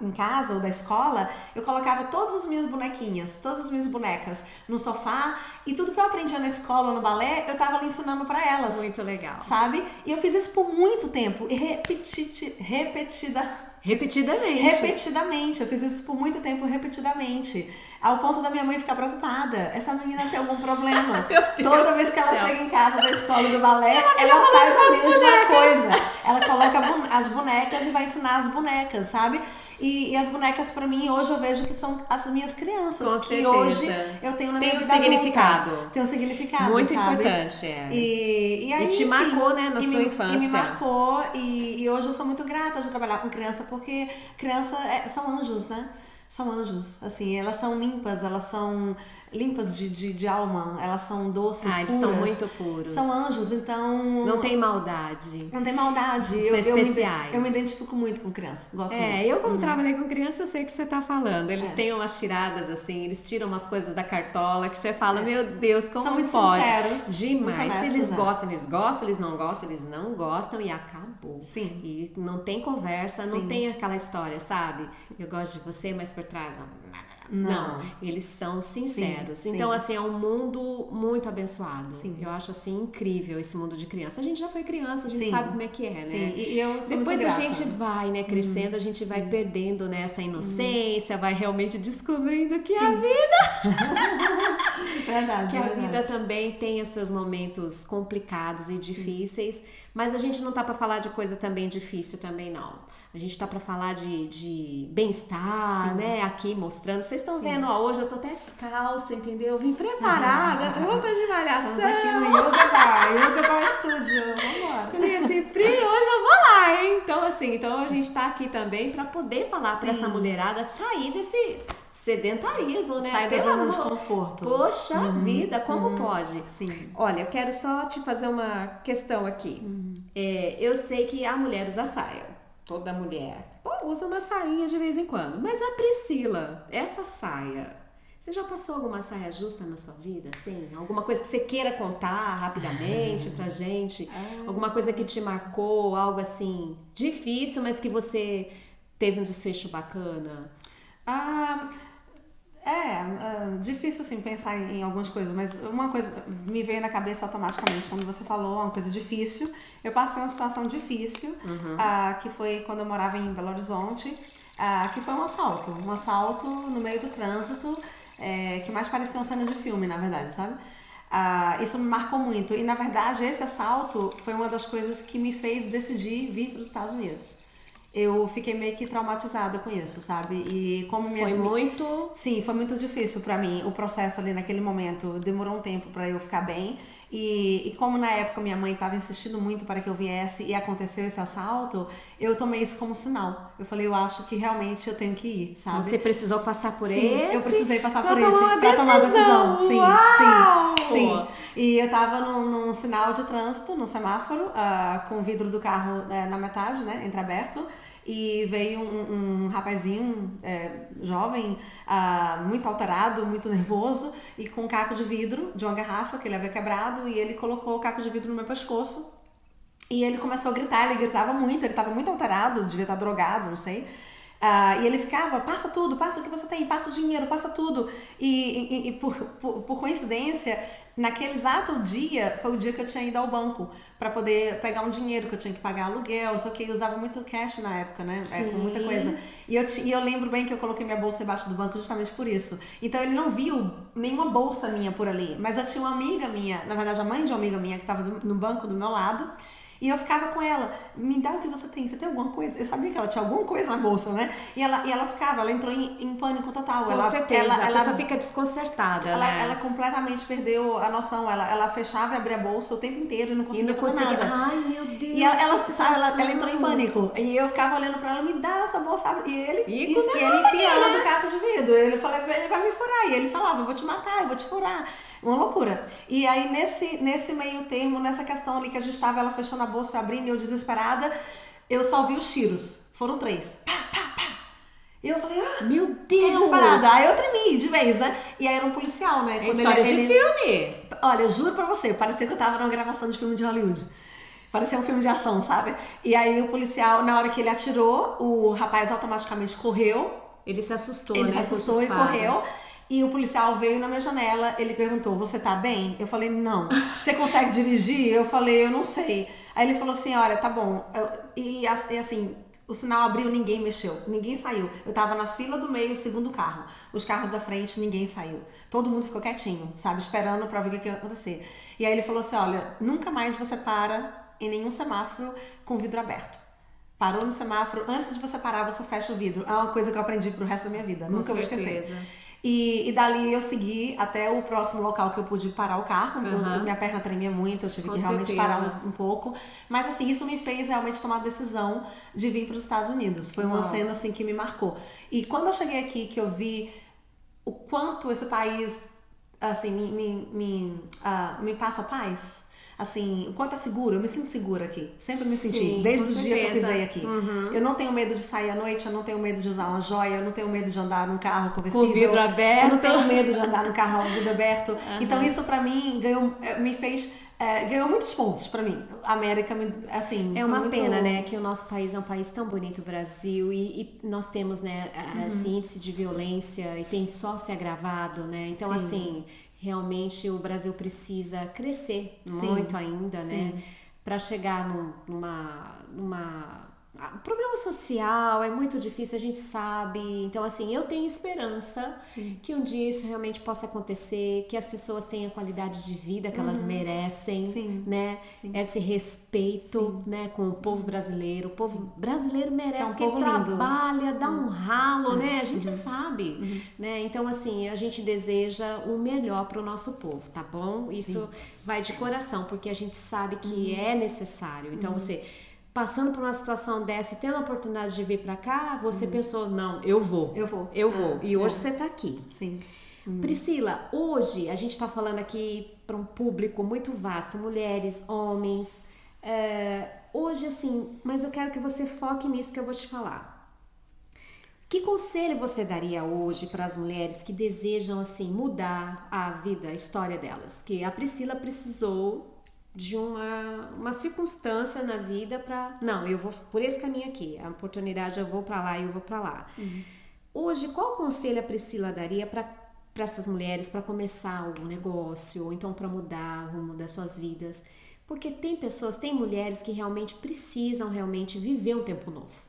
em casa ou da escola, eu colocava todas as minhas bonequinhas, todas as minhas bonecas no sofá, e tudo que eu aprendia na escola ou no balé, eu tava ali ensinando pra elas. Muito legal. Sabe? E eu fiz isso por muito tempo, e repetidamente, eu fiz isso por muito tempo repetidamente, ao ponto da minha mãe ficar preocupada. Essa menina tem algum problema. Toda vez que ela chega em casa da escola do balé, ela faz a mesma coisa. Ela coloca as bonecas e vai ensinar as bonecas, sabe? E as bonecas, pra mim, hoje eu vejo que são as minhas crianças. Com que certeza. hoje eu tenho na minha vida significado. adulta. Tem um significado, muito sabe? importante, E aí, te enfim, marcou, né, na sua infância. E me marcou, e hoje eu sou muito grata de trabalhar com criança, porque criança são anjos, né? São anjos, assim, elas são limpas de alma, elas são doces, puras. Eles são muito puros. São anjos, então... Não tem maldade. Não tem maldade. São especiais. Eu me identifico muito com criança, gosto muito. Eu como trabalhei com criança, eu sei o que você tá falando. Eles têm umas tiradas assim, eles tiram umas coisas da cartola que você fala, meu Deus, como são muito pode? Sinceros, demais. muito honestos, Se eles gostam, eles gostam, eles não gostam e acabou. Sim. E não tem conversa, não tem aquela história, sabe? Eu gosto de você, mas por trás não, eles são sinceros. Sim, então, sim. assim, é um mundo muito abençoado. Sim. Eu acho, assim, incrível esse mundo de criança. A gente já foi criança, a gente Sim. sabe como é que é, né? Sim. E eu sou Depois muito a grata. gente vai, né, crescendo, a gente vai perdendo, né, essa inocência, vai realmente descobrindo que a vida... Verdade, que a verdade. vida também tem os seus momentos complicados e difíceis, mas a gente não tá pra falar de coisa também difícil também, não. A gente tá pra falar de bem-estar, né, aqui mostrando. Vocês estão vendo, ó, hoje eu tô até descalça, entendeu? Eu vim preparada, de roupa de malhação. Estamos aqui no Yoga Bar Studio. Vambora. Eu falei assim, Pri, hoje eu vou lá, hein? Então a gente tá aqui também pra poder falar pra essa mulherada sair desse sedentarismo, né? Sai da Pelo zona de amor. conforto. Poxa vida, como pode? Sim. Olha, eu quero só te fazer uma questão aqui. Eu sei que a mulher usa saia. Toda mulher usa uma sainha de vez em quando. Mas a Priscila, essa saia, você já passou alguma saia justa na sua vida? Assim? Alguma coisa que você queira contar rapidamente pra gente? Alguma coisa que te marcou? Algo assim difícil, mas que você teve um desfecho bacana? Difícil assim pensar em algumas coisas, mas uma coisa me veio na cabeça automaticamente quando você falou uma coisa difícil. Eu passei uma situação difícil, que foi quando eu morava em Belo Horizonte, que foi um assalto no meio do trânsito, que mais parecia uma cena de filme, na verdade, sabe? Isso me marcou muito, e na verdade esse assalto foi uma das coisas que me fez decidir vir para os Estados Unidos. eu fiquei meio que traumatizada com isso, sabe? E como Foi muito... Sim, foi muito difícil pra mim. O processo ali naquele momento demorou um tempo pra eu ficar bem. E como na época minha mãe estava insistindo muito para que eu viesse e aconteceu esse assalto, eu tomei isso como sinal. Eu falei, eu acho que realmente eu tenho que ir, sabe? Você precisou passar por Sim, esse? eu precisei passar por tomar esse uma pra tomar a decisão. Sim, Uau! sim. E eu tava num sinal de trânsito, no semáforo, com o vidro do carro na metade, né, entreaberto. E veio um rapazinho jovem, muito alterado, muito nervoso, e com um caco de vidro de uma garrafa que ele havia quebrado, e ele colocou o caco de vidro no meu pescoço. E ele começou a gritar, ele gritava muito, ele estava muito alterado, devia estar drogado, não sei. E ele ficava, passa tudo, passa o que você tem, passa o dinheiro, passa tudo. E por coincidência, naquele exato dia, foi o dia que eu tinha ido ao banco para poder pegar um dinheiro, que eu tinha que pagar aluguel, só que eu usava muito cash na época, né? Com muita coisa. E eu lembro bem que eu coloquei minha bolsa embaixo do banco justamente por isso. Então ele não viu nenhuma bolsa minha por ali, mas eu tinha uma amiga minha, na verdade a mãe de uma amiga minha que estava no banco do meu lado. E eu ficava com ela, me dá o que você tem alguma coisa? Eu sabia que ela tinha alguma coisa na bolsa, né? E ela ficava, ela entrou em pânico total. Com certeza, a pessoa fica desconcertada, né? Ela completamente perdeu a noção, ela fechava e abria a bolsa o tempo inteiro e não conseguia fazer nada. Ai, meu Deus, e ela entrou em pânico. E eu ficava olhando pra ela, me dá essa bolsa. E ele enfiando do caco de vidro. Ele falava, ele vai me furar. E ele falava, eu vou te matar, eu vou te furar. Uma loucura. E aí, nesse meio termo, nessa questão ali que a gente tava, ela fechando a bolsa, abrindo, e eu desesperada, eu só vi os tiros. Foram 3. Pá, pá, pá. E eu falei, meu Deus! Desesperada. Aí eu tremi de vez, né? E aí era um policial, né? História de filme! Olha, eu juro pra você, parecia que eu tava numa gravação de filme de Hollywood. Parecia um filme de ação, sabe? E aí o policial, na hora que ele atirou, o rapaz automaticamente correu. Ele se assustou, né? Ele se assustou e correu. E o policial veio na minha janela, ele perguntou, você tá bem? Eu falei, não. Você consegue dirigir? Eu falei, eu não sei. Aí ele falou assim, olha, tá bom. E assim, o sinal abriu, ninguém mexeu, ninguém saiu. Eu tava na fila do meio, segundo carro. Os carros da frente, ninguém saiu. Todo mundo ficou quietinho, sabe? Esperando pra ver o que ia acontecer. E aí ele falou assim, olha, nunca mais você para em nenhum semáforo com o vidro aberto. Parou no semáforo, antes de você parar, você fecha o vidro. É uma coisa que eu aprendi pro resto da minha vida. Nunca vou esquecer. E dali eu segui até o próximo local que eu pude parar o carro. Minha perna tremia muito, eu tive que realmente parar um pouco. Mas assim, isso me fez realmente tomar a decisão de vir para os Estados Unidos. Foi uma cena assim que me marcou. E quando eu cheguei aqui, que eu vi o quanto esse país assim me passa paz. Assim, o quanto é seguro, eu me sinto segura aqui. Sempre me senti, desde o dia que eu pisei aqui. Eu não tenho medo de sair à noite, eu não tenho medo de usar uma joia, eu não tenho medo de andar num carro conversível. Com vidro aberto. Eu não tenho medo de andar num carro com vidro aberto. Então isso pra mim ganhou muitos pontos pra mim. A América, assim... É uma pena, né, que o nosso país é um país tão bonito, o Brasil, e nós temos, né, esse índice de violência e tem só se agravado, né? Então, assim... Realmente o Brasil precisa crescer muito ainda, né? Para chegar numa problema social é muito difícil, a gente sabe. Então, assim, eu tenho esperança que um dia isso realmente possa acontecer, que as pessoas tenham a qualidade de vida que elas merecem, né? Esse respeito, né, com o povo brasileiro. O povo brasileiro merece, que ele trabalha, dá um ralo, né? A gente sabe, né? Então, assim, a gente deseja o melhor para o nosso povo, tá bom? Isso vai de coração, porque a gente sabe que é necessário. Então, você... Passando por uma situação dessa e tendo a oportunidade de vir pra cá, você pensou, não, eu vou. E hoje você tá aqui. Sim. Priscila, hoje a gente tá falando aqui para um público muito vasto, mulheres, homens. Hoje, assim, mas eu quero que você foque nisso que eu vou te falar. Que conselho você daria hoje para as mulheres que desejam, assim, mudar a vida, a história delas? Que a Priscila precisou de uma circunstância na vida para... Não, eu vou por esse caminho aqui. A oportunidade, eu vou para lá e eu vou para lá. Hoje, qual conselho a Priscila daria para essas mulheres para começar um negócio, ou então para mudar o rumo das suas vidas? Porque tem mulheres que realmente precisam viver um tempo novo.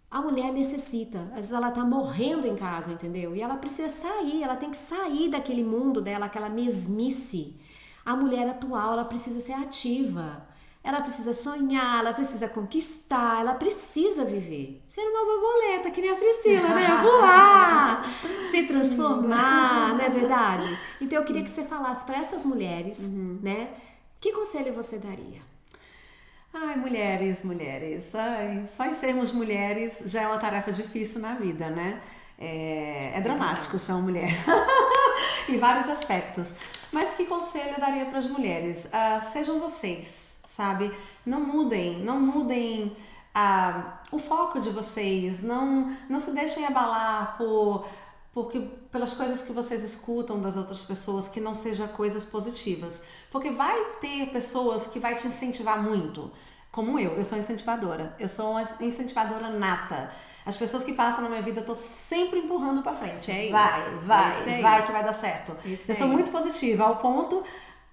A mulher necessita, às vezes ela tá morrendo em casa, entendeu? E ela precisa sair, ela tem que sair daquele mundo dela, aquela mesmice. A mulher atual, ela precisa ser ativa. ela precisa sonhar, ela precisa conquistar, ela precisa viver. Ser uma borboleta, que nem a Priscila, né? Voar, se transformar, não é verdade? Então eu queria que você falasse para essas mulheres, né? Que conselho você daria? Ai, mulheres. Ai, só em sermos mulheres já é uma tarefa difícil na vida, né? É dramático ser uma mulher. Em vários aspectos. Mas que conselho eu daria para as mulheres? Sejam vocês, sabe? Não mudem o foco de vocês. Não se deixem abalar pelas coisas que vocês escutam das outras pessoas, que não sejam coisas positivas. Porque vai ter pessoas que vai te incentivar muito. Como eu sou incentivadora. Eu sou uma incentivadora nata. As pessoas que passam na minha vida, eu tô sempre empurrando pra frente. Vai que vai dar certo. Eu sou muito positiva, ao ponto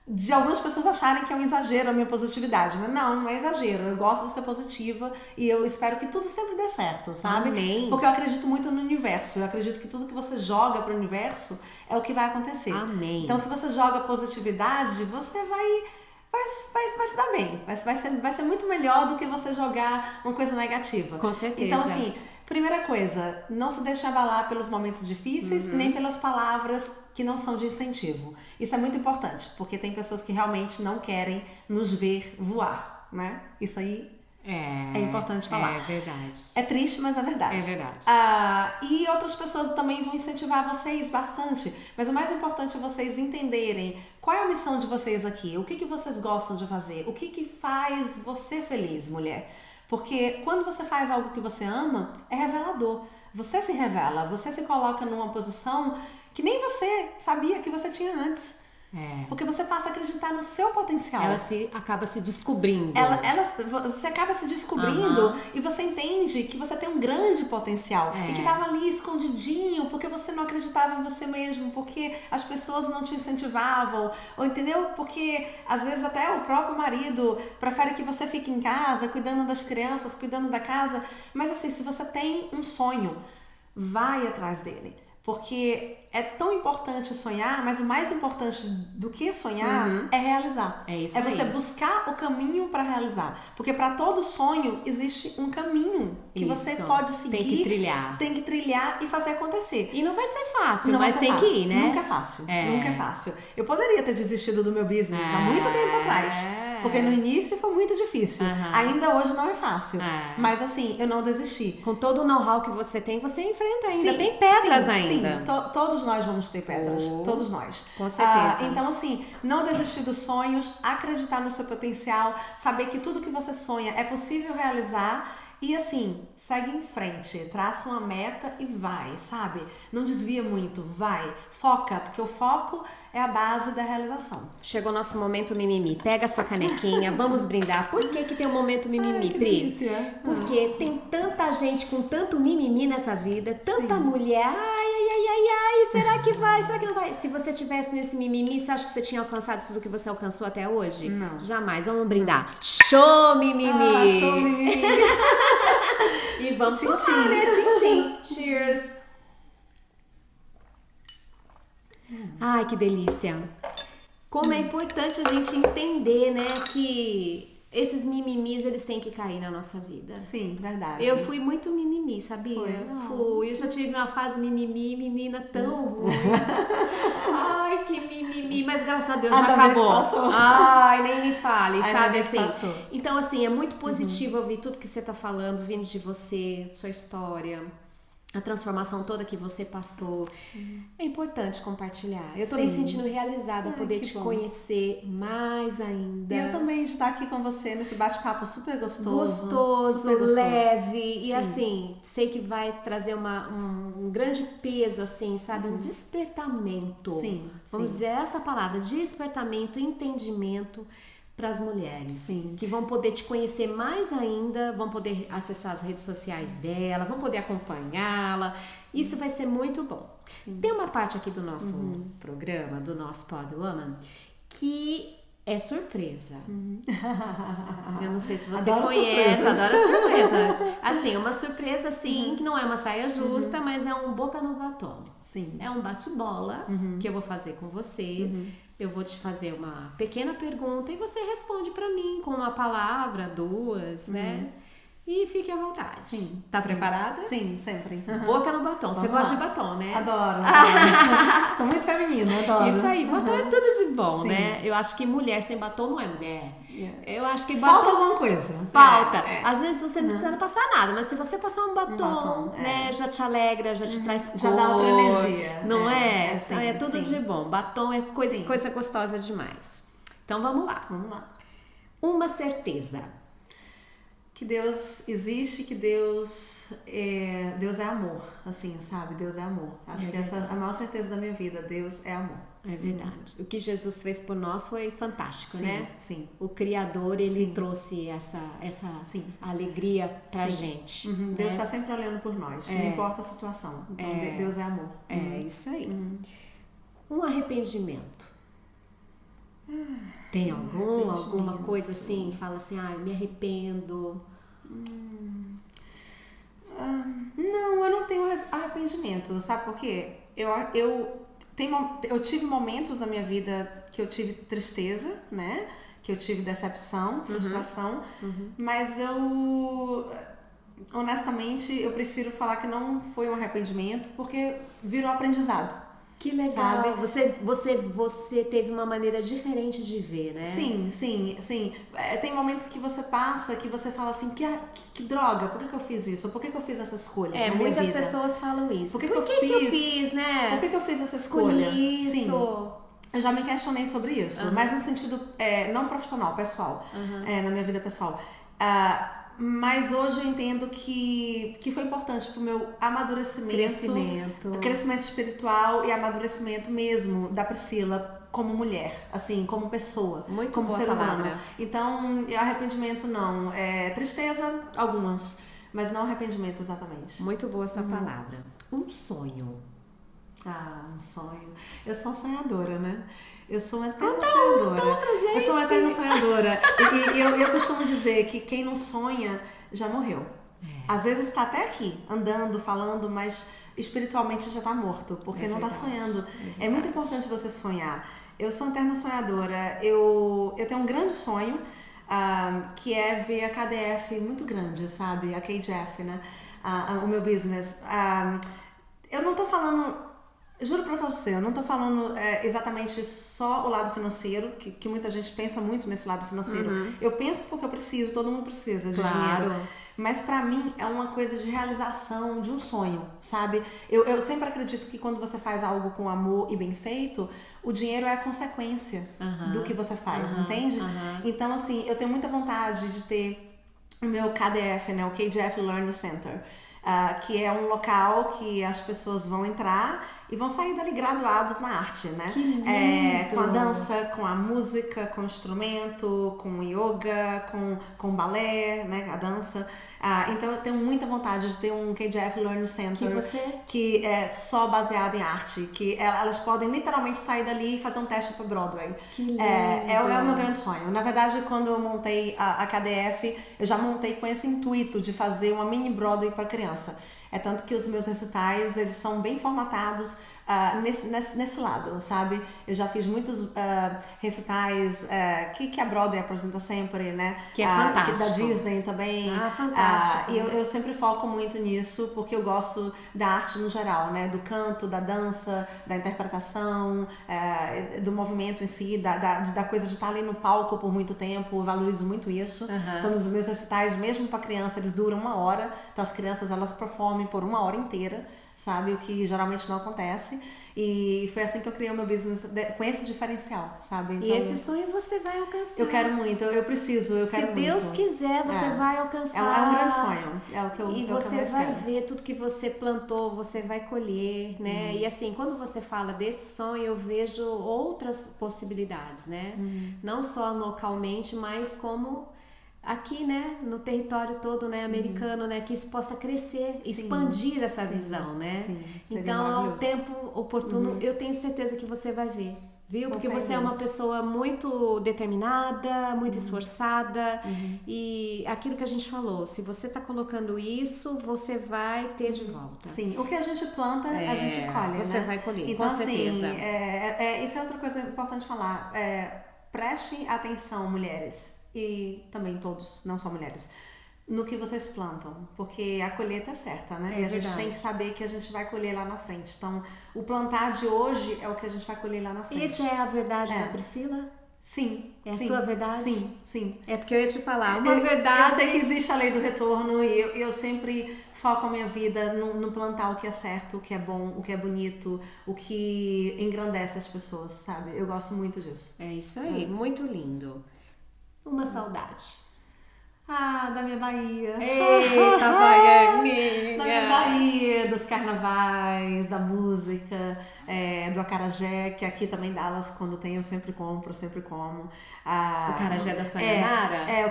de algumas pessoas acharem que é um exagero a minha positividade. Mas não é exagero. Eu gosto de ser positiva e eu espero que tudo sempre dê certo, sabe? Amém. Porque eu acredito muito no universo. Eu acredito que tudo que você joga pro universo é o que vai acontecer. Amém. Então, se você joga positividade, você vai se dar bem. Vai ser muito melhor do que você jogar uma coisa negativa. Com certeza. Então, assim, primeira coisa, não se deixe abalar pelos momentos difíceis, nem pelas palavras que não são de incentivo. Isso é muito importante, porque tem pessoas que realmente não querem nos ver voar, né? Isso aí é importante falar. É verdade. É triste, mas é verdade. É verdade. E outras pessoas também vão incentivar vocês bastante. Mas o mais importante é vocês entenderem qual é a missão de vocês aqui. O que vocês gostam de fazer? O que faz você feliz, mulher? Porque quando você faz algo que você ama, é revelador. Você se revela, você se coloca numa posição que nem você sabia que você tinha antes. Porque você passa a acreditar no seu potencial. Ela acaba se descobrindo. Você acaba se descobrindo e você entende que você tem um grande potencial e que estava ali escondidinho porque você não acreditava em você mesmo, porque as pessoas não te incentivavam, ou entendeu? Porque às vezes até o próprio marido prefere que você fique em casa, cuidando das crianças, cuidando da casa. Mas assim, se você tem um sonho, vai atrás dele. Porque é tão importante sonhar, mas o mais importante do que sonhar é realizar. É isso aí. Você aí. buscar o caminho para realizar. Porque para todo sonho existe um caminho que você pode seguir. Tem que trilhar. Tem que trilhar e fazer acontecer. E não vai ser fácil, Não mas vai ser tem fácil. que ir, né? Nunca é fácil. Nunca é fácil. Eu poderia ter desistido do meu business há muito tempo atrás. Porque no início foi muito difícil. Ainda hoje não é fácil. Mas assim, eu não desisti. Com todo o know-how que você enfrenta ainda. Tem pedras ainda. Sim, todos nós vamos ter pedras. Todos nós. Com certeza. Então, assim, não desistir dos sonhos, acreditar no seu potencial, saber que tudo que você sonha é possível realizar. E assim, segue em frente, traça uma meta e vai, sabe? Não desvia muito, vai, foca, porque o foco é a base da realização. Chegou o nosso momento mimimi. Pega a sua canequinha, vamos brindar. Por que tem um momento mimimi, que Pri? delícia. Porque tem tanta gente com tanto mimimi nessa vida, tanta mulher. Ai, será que vai? Será que não vai? Se você tivesse nesse mimimi, você acha que você tinha alcançado tudo que você alcançou até hoje? Não. Jamais. Vamos brindar. Show mimimi! Show mimimi! E vamos Tchim, tomar, né? Tchim, tchim. Cheers! Ai, que delícia! Como é importante a gente entender, né, que esses mimimis, eles têm que cair na nossa vida. Sim, verdade. Eu fui muito mimimi, sabia? Foi? Eu já tive uma fase mimimi, menina tão ruim. Ai, que mimimi. Mas graças a Deus já Ainda bem que acabou. passou. Ai, nem me fale, Ainda sabe bem que assim? passou. Então, assim, é muito positivo ouvir tudo que você tá falando, vindo de você, sua história. A transformação toda que você passou. É importante compartilhar. Eu tô me sentindo realizada poder que te bom. conhecer mais ainda. E eu também de estar aqui com você nesse bate-papo super gostoso. Gostoso, super gostoso. leve. E Sim. assim, sei que vai trazer um grande peso, assim, sabe? Um despertamento. Sim, Vamos sim. dizer essa palavra, despertamento, entendimento para as mulheres. Sim. Que vão poder te conhecer mais ainda, vão poder acessar as redes sociais dela, vão poder acompanhá-la. Isso vai ser muito bom. Tem uma parte aqui do nosso programa, do nosso Pod Woman, que É surpresa. Eu não sei se você Adoro conhece, surpresas. adoro surpresas. Assim, uma surpresa assim, que não é uma saia justa, mas é um boca no batom. Sim. É um bate-bola que eu vou fazer com você. Eu vou te fazer uma pequena pergunta e você responde pra mim com uma palavra, duas, né? E fique à vontade. Sim. Tá preparada? Sim, sempre. Boca no batom. Você Vamos gosta lá. de batom, né? Adoro. Sou muito feminina, adoro. Isso aí, batom é tudo de bom, Sim. né? Eu acho que mulher sem batom não é mulher. Yeah. Eu acho que Falta batom alguma coisa. falta. É. Às vezes você não precisa passar nada, mas se você passar um batom, batom, né, já te alegra, já te traz cor. Já dá outra energia. Não é? sim, É tudo sim. de bom. Batom é Sim. coisa gostosa demais. Então vamos lá. Vamos lá. Uma certeza. Que Deus existe, que Deus é amor, assim, sabe? Deus é amor. Acho que essa é a maior certeza da minha vida. Deus é amor. É verdade. O que Jesus fez por nós foi fantástico, Sim, né? sim. O Criador, ele Sim. trouxe essa Sim. alegria pra Sim. gente. Deus né? está sempre olhando por nós, não importa a situação. Então, Deus é amor. É isso aí. Um arrependimento. Tem alguma coisa assim? Fala assim, eu me arrependo. Não, eu não tenho arrependimento, sabe por quê? Eu tive momentos na minha vida que eu tive tristeza, né? Que eu tive decepção, frustração, mas honestamente, eu prefiro falar que não foi um arrependimento porque virou aprendizado. Que legal. Sabe? Você teve uma maneira diferente de ver, né? Sim. Tem momentos que você passa, que você fala assim, que droga, por que eu fiz isso? Por que eu fiz essa escolha na minha muitas vida? pessoas falam isso. Por que eu fiz, né? Por que eu fiz essa escolha? Escolhi isso. Sim. Eu já me questionei sobre isso, mas no sentido não profissional, pessoal, na minha vida pessoal. Mas hoje eu entendo que foi importante pro meu crescimento espiritual e amadurecimento mesmo da Priscila como mulher, assim, como pessoa, Muito como boa ser palavra. humano. Então, arrependimento não, tristeza algumas, mas não arrependimento exatamente. Muito boa essa palavra. Um sonho. Um sonho. Eu sou uma sonhadora, né? Eu sou uma eterna sonhadora. pra gente. Eu sou uma eterna sonhadora. E eu costumo dizer que quem não sonha já morreu. Às vezes está até aqui, andando, falando, mas espiritualmente já está morto, porque não está sonhando. É muito importante você sonhar. Eu sou uma eterna sonhadora. Eu tenho um grande sonho, que é ver a KDF muito grande, sabe? A KJF, né? O meu business. Eu não tô falando... Juro pra você, eu não tô falando exatamente só o lado financeiro, que muita gente pensa muito nesse lado financeiro. Eu penso porque eu preciso, todo mundo precisa de dinheiro. Mas pra mim é uma coisa de realização de um sonho, sabe? Eu sempre acredito que quando você faz algo com amor e bem feito, o dinheiro é a consequência do que você faz, entende? Então, assim, eu tenho muita vontade de ter o meu KDF, né? O KJF Learning Center. Que é um local que as pessoas vão entrar e vão sair dali graduados na arte, né? Que lindo! Com a dança, com a música, com o instrumento, com o yoga, com o balé, né? A dança. Então eu tenho muita vontade de ter um KJF Learning Center que é só baseado em arte, que elas podem literalmente sair dali e fazer um teste para Broadway. Que lindo! É o meu grande sonho. Na verdade, quando eu montei a KDF, eu já montei com esse intuito de fazer uma mini Broadway para criança. É tanto que os meus recitais, eles são bem formatados nesse lado, sabe? Eu já fiz muitos recitais que a Broadway apresenta sempre, né? Que é fantástico. Da Disney também. Fantástico. E eu sempre foco muito nisso, porque eu gosto da arte no geral, né? Do canto, da dança, da interpretação, do movimento em si, da coisa de estar ali no palco por muito tempo. Eu valorizo muito isso. Então, os meus recitais, mesmo para criança, eles duram 1 hora. Então, as crianças, elas performem por 1 hora inteira, sabe? O que geralmente não acontece. E foi assim que eu criei o meu business, com esse diferencial, sabe? Então, e esse sonho você vai alcançar. Eu quero muito, eu preciso, eu quero muito. Se Deus quiser, você vai alcançar. É um grande sonho, é o que eu E que eu você mais vai quero. ver tudo que você plantou, você vai colher, né? E assim, quando você fala desse sonho, eu vejo outras possibilidades, né? Não só localmente, mas como... aqui, né, no território todo, né, americano, né, que isso possa crescer, expandir essa visão, né? Sim, seria então, ao maravilhoso. tempo oportuno, eu tenho certeza que você vai ver Viu? Porque Com fé em você é uma Deus. pessoa muito determinada, muito esforçada e aquilo que a gente falou, se você tá colocando isso, você vai ter de volta. Sim, o que a gente planta, a gente colhe, você né? vai colher, então, com certeza. Assim, isso é outra coisa importante falar. Prestem atenção, mulheres, e também todos, não só mulheres, no que vocês plantam, porque a colheita é certa, né? E a gente tem que saber que a gente vai colher lá na frente. Então, o plantar de hoje é o que a gente vai colher lá na frente. Essa é a verdade da Priscila? Sim. É a sim, sua verdade? Sim, sim. É porque eu ia te falar, uma verdade... Eu sei que existe a lei do retorno e eu sempre foco a minha vida no plantar o que é certo, o que é bom, o que é bonito, o que engrandece as pessoas, sabe? Eu gosto muito disso. É isso aí, muito lindo. Uma saudade. Da minha Bahia. Eita, baianinha! Da minha Bahia, dos carnavais, da música, do acarajé, que aqui também em Dallas, quando tem, eu sempre compro, sempre como. O acarajé da Sayonara? O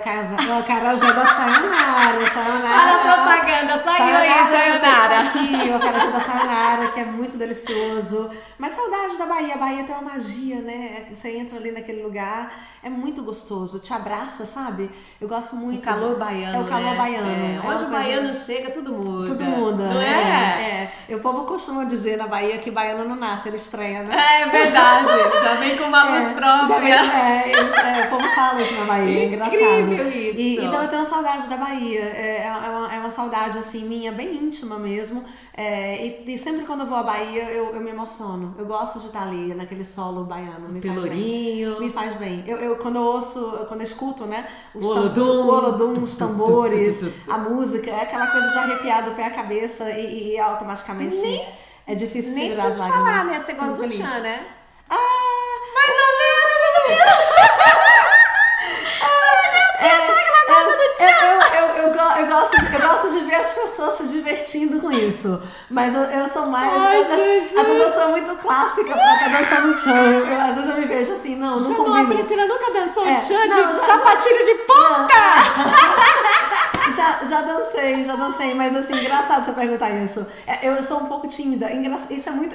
acarajé da Sayonara. Olha a propaganda, saiu aí, Sayonara. Aqui, o acarajé da Sayonara, que é muito delicioso. Mas saudade da Bahia. A Bahia tem uma magia, né? Você entra ali naquele lugar, é muito gostoso, te abraça, sabe? Eu gosto muito. O calor baiano, É o calor baiano. Onde o baiano chega, tudo muda. Tudo muda. Não é? O povo costuma dizer na Bahia que baiano não nasce, ele estranha, né? É verdade, já vem com uma luz própria. O povo fala isso na Bahia, é engraçado. Incrível isso. Então eu tenho saudade da Bahia, é uma saudade assim minha, bem íntima mesmo, e sempre quando eu vou à Bahia eu me emociono, eu gosto de estar ali naquele solo baiano, me faz bem. Quando eu ouço, quando eu escuto, né, o Olodum, os tambores, a música, é aquela coisa de arrepiar do pé à cabeça e automaticamente é difícil Nem segurar as preciso lágrimas. falar, né? Você gosta do tchan, né? Mais ou menos. Eu gosto de ver as pessoas se divertindo com isso. Mas eu sou mais. Às vezes eu sou muito clássica pra estar dançando tchan. Às vezes eu me vejo assim, não combino. A Priscila nunca dançou tchan não, de sapatilho de ponta! Já dancei, mas assim, engraçado você perguntar isso. Eu sou um pouco tímida.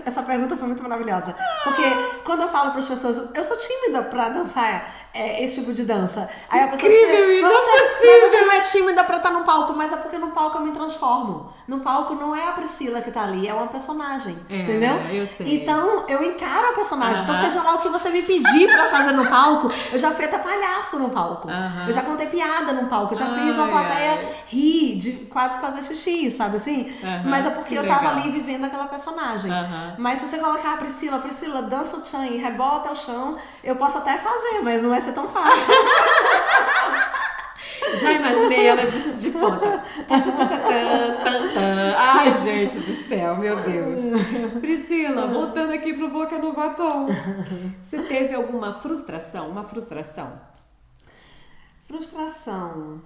Essa pergunta foi muito maravilhosa. Porque quando eu falo para as pessoas, eu sou tímida pra dançar esse tipo de dança. Aí a pessoa você não é tímida pra estar no palco, mas é porque no palco eu me transformo. No palco não é a Priscila que tá ali, é uma personagem. Entendeu? Eu sei. Então eu encaro a personagem. Então, seja lá o que você me pedir pra fazer no palco, eu já fui até palhaço no palco. Eu já contei piada no palco, eu já fiz uma plateia rir, de quase fazer xixi, sabe assim? Mas é porque eu tava ali vivendo aquela personagem. Mas se você colocar a Priscila, dança o tchan e rebota ao chão, eu posso até fazer, mas não vai ser tão fácil. Já imaginei ela de ponta. Ai, gente do céu, meu Deus. Priscila, voltando aqui pro Boca no Batom. Você teve alguma frustração? Uma frustração? Frustração.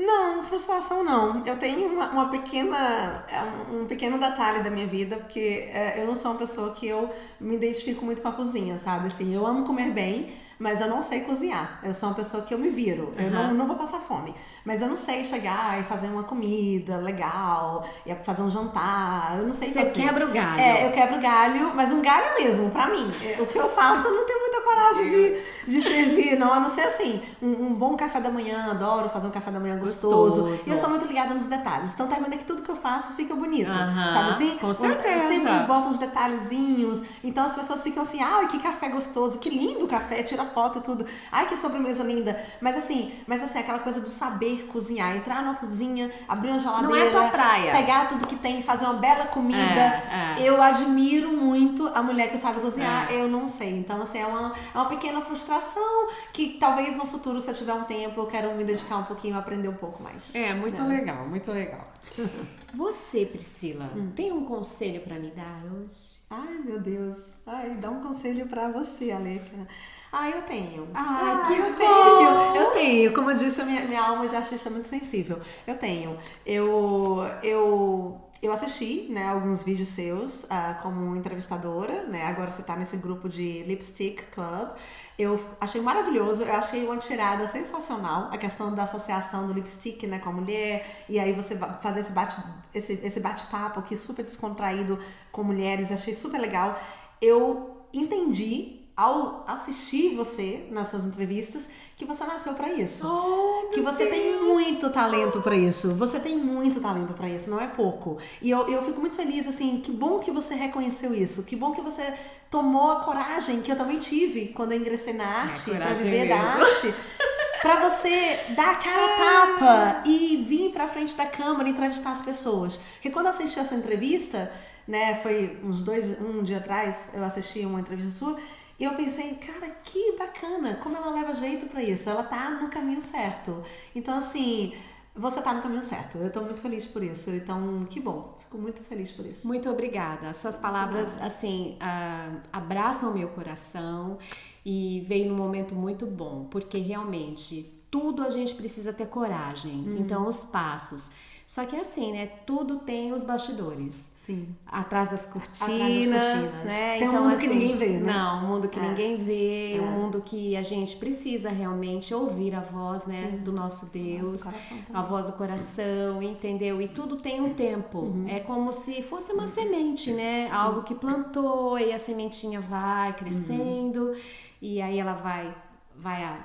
Não, frustração não. Eu tenho um pequeno detalhe da minha vida, porque eu não sou uma pessoa que eu me identifico muito com a cozinha, sabe? Assim, eu amo comer bem, mas eu não sei cozinhar. Eu sou uma pessoa que eu me viro. Eu não vou passar fome. Mas eu não sei chegar e fazer uma comida legal, e fazer um jantar. Eu não sei fazer. Você quebra o galho. Eu quebro o galho, mas um galho mesmo, pra mim. O que eu faço, eu não tenho muita coragem de servir, não. A não ser assim, um bom café da manhã. Adoro fazer um café da manhã gostoso. E eu sou muito ligada nos detalhes. Então termina que tudo que eu faço fica bonito. Sabe assim? Com certeza. Eu sempre boto uns detalhezinhos. Então as pessoas ficam assim, ai, que café gostoso, que lindo o café, tira foto e tudo. Ai, que sobremesa linda. Mas assim, aquela coisa do saber cozinhar. Entrar na cozinha, abrir uma geladeira. Não é tua praia. Pegar tudo que tem e fazer uma bela comida. Eu admiro muito a mulher que sabe cozinhar. Eu não sei. Então, assim, é uma pequena frustração que talvez no futuro, se eu tiver um tempo, eu quero me dedicar um pouquinho a aprender um pouco mais. Muito legal, muito legal. Você, Priscila, tem um conselho pra me dar hoje? Ai, meu Deus. Ai, dá um conselho pra você, Aleca. Eu tenho. Eu tenho. Como eu disse, minha alma de artista é muito sensível. Eu tenho. Eu assisti, né, alguns vídeos seus como entrevistadora, né? Agora você tá nesse grupo de Lipstick Club. Eu achei maravilhoso, eu achei uma tirada sensacional, a questão da associação do lipstick, né, com a mulher, e aí você fazer esse bate-papo aqui super descontraído com mulheres, achei super legal. entendi ao assistir você nas suas entrevistas que você nasceu pra isso. Que você tem muito talento pra isso. Você tem muito talento pra isso, não é pouco. E eu fico muito feliz, assim, que bom que você reconheceu isso. Que bom que você tomou a coragem que eu também tive quando eu ingressei na arte, pra viver da arte. Pra você dar a cara a tapa e vir pra frente da câmera e entrevistar as pessoas. Porque quando eu assisti a sua entrevista, né, foi um dia atrás, eu assisti uma entrevista sua, e eu pensei, cara, que bacana, como ela leva jeito pra isso, ela tá no caminho certo. Então, assim, você tá no caminho certo, eu tô muito feliz por isso, então, que bom, fico muito feliz por isso. Muito obrigada, as suas palavras, assim, abraçam meu coração e veio num momento muito bom, porque realmente tudo a gente precisa ter coragem, então os passos. Só que é assim, né? Tudo tem os bastidores. Sim. Atrás das cortinas, né? Tem então, um mundo assim, que ninguém vê, né? Não, um mundo que ninguém vê, um mundo que a gente precisa realmente ouvir a voz, né? Do nosso Deus, a voz do coração, entendeu? E tudo tem um tempo. É como se fosse uma semente, né? Algo que plantou e a sementinha vai crescendo e aí ela vai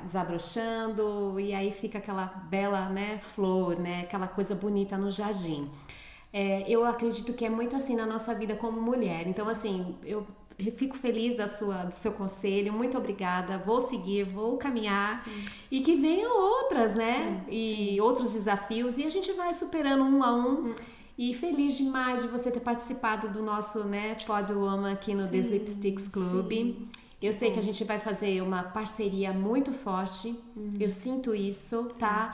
desabrochando e aí fica aquela bela, né, flor, né, aquela coisa bonita no jardim. Eu acredito que é muito assim na nossa vida como mulher. Então, assim, eu fico feliz do seu conselho, muito obrigada, vou seguir, vou caminhar e que venham outras, né, outros desafios e a gente vai superando um a um. E feliz demais de você ter participado do nosso, né, Pod Woman aqui no The Lipsticks Club. Eu sei que a gente vai fazer uma parceria muito forte, eu sinto isso, tá?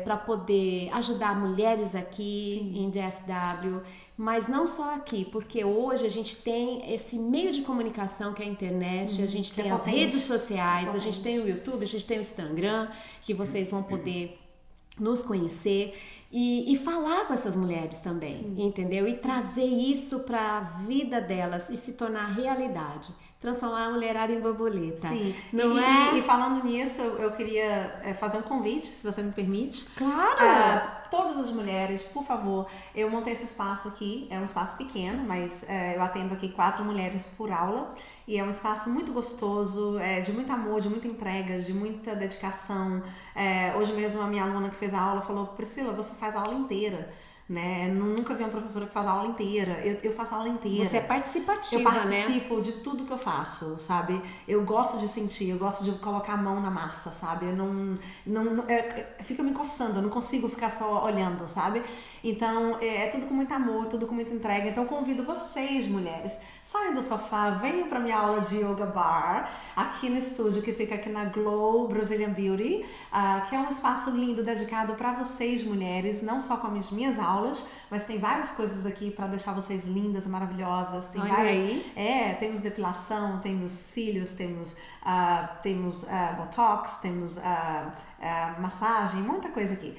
Para poder ajudar mulheres aqui em DFW, mas não só aqui, porque hoje a gente tem esse meio de comunicação que é a internet, a gente tem as redes sociais, a gente tem o YouTube, a gente tem o Instagram, que vocês vão poder nos conhecer e falar com essas mulheres também, entendeu? E trazer isso para a vida delas e se tornar realidade. Transformar a mulherada em borboleta. Sim. Não E falando nisso, eu queria fazer um convite, se você me permite. Claro! Todas as mulheres, por favor, eu montei esse espaço aqui, é um espaço pequeno, mas eu atendo aqui 4 mulheres por aula e é um espaço muito gostoso, de muito amor, de muita entrega, de muita dedicação. Hoje mesmo a minha aluna que fez a aula falou, Priscila, você faz a aula inteira. Né? Nunca vi uma professora que faz a aula inteira. Eu faço a aula inteira. Você é participativa, eu participo, né? De tudo que eu faço, sabe? Eu gosto de sentir, eu gosto de colocar a mão na massa, sabe? Fica me coçando, eu não consigo ficar só olhando, sabe? Então, é tudo com muito amor, tudo com muita entrega. Então, convido vocês, mulheres, saiam do sofá, venham pra minha aula de Yoga Bar, aqui no estúdio que fica aqui na Glow Brazilian Beauty, que é um espaço lindo dedicado pra vocês, mulheres, não só com as minhas aulas, mas tem várias coisas aqui para deixar vocês lindas, maravilhosas. Tem temos depilação, temos cílios, temos botox, temos massagem, muita coisa aqui.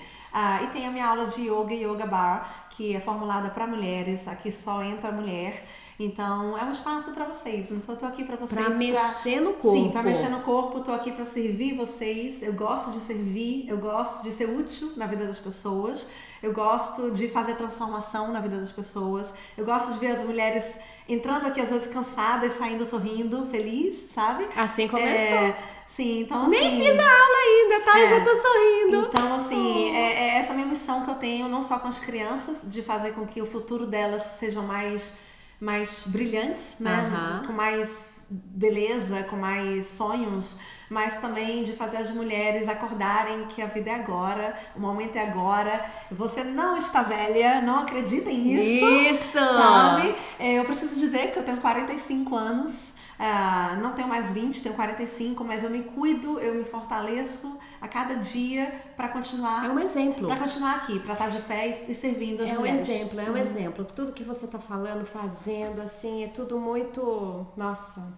E tem a minha aula de Yoga Bar, que é formulada para mulheres, aqui só entra mulher. Então, é um espaço para vocês. Então, eu tô aqui para vocês. Pra mexer no corpo. Sim, pra mexer no corpo. Tô aqui para servir vocês. Eu gosto de servir. Eu gosto de ser útil na vida das pessoas. Eu gosto de fazer transformação na vida das pessoas. Eu gosto de ver as mulheres entrando aqui, às vezes, cansadas, saindo sorrindo, feliz, sabe? Assim começou. Sim, então assim... Nem fiz a aula ainda, tá? Eu já tô sorrindo. Então, assim, é essa minha missão que eu tenho, não só com as crianças, de fazer com que o futuro delas sejam mais brilhantes, né? Com mais beleza, com mais sonhos, mas também de fazer as mulheres acordarem que a vida é agora, o momento é agora, você não está velha, não acreditem nisso. Isso! Sabe? Eu preciso dizer que eu tenho 45 anos, não tenho mais 20, tenho 45, mas eu me cuido, eu me fortaleço a cada dia para continuar. É um exemplo. Para continuar aqui, para estar de pé e servindo as mulheres. É um exemplo. Tudo que você tá falando, fazendo, assim, é tudo muito, nossa,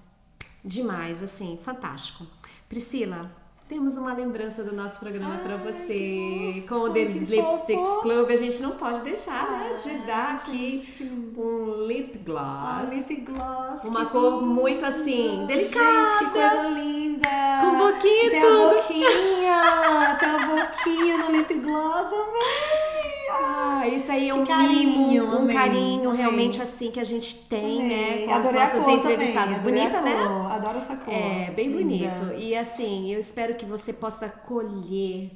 demais, assim, fantástico. Priscila, temos uma lembrança do nosso programa para você. Com o The Lipsticks Club, a gente não pode deixar, né, de dar aqui um lip gloss. Lip gloss. Uma cor muito assim, delicada. Gente, que coisa linda. Com boquinha e tem tudo. Tem a boquinha no lip gloss, amei. E isso aí é um Que carinho, mimo, um amei, carinho amei. realmente assim que a gente tem, né? Com as Adorei a nossas cor entrevistadas. também, Bonita, adorei a né? cor, adoro essa cor. É, bem Linda. bonito. E assim, eu espero que você possa colher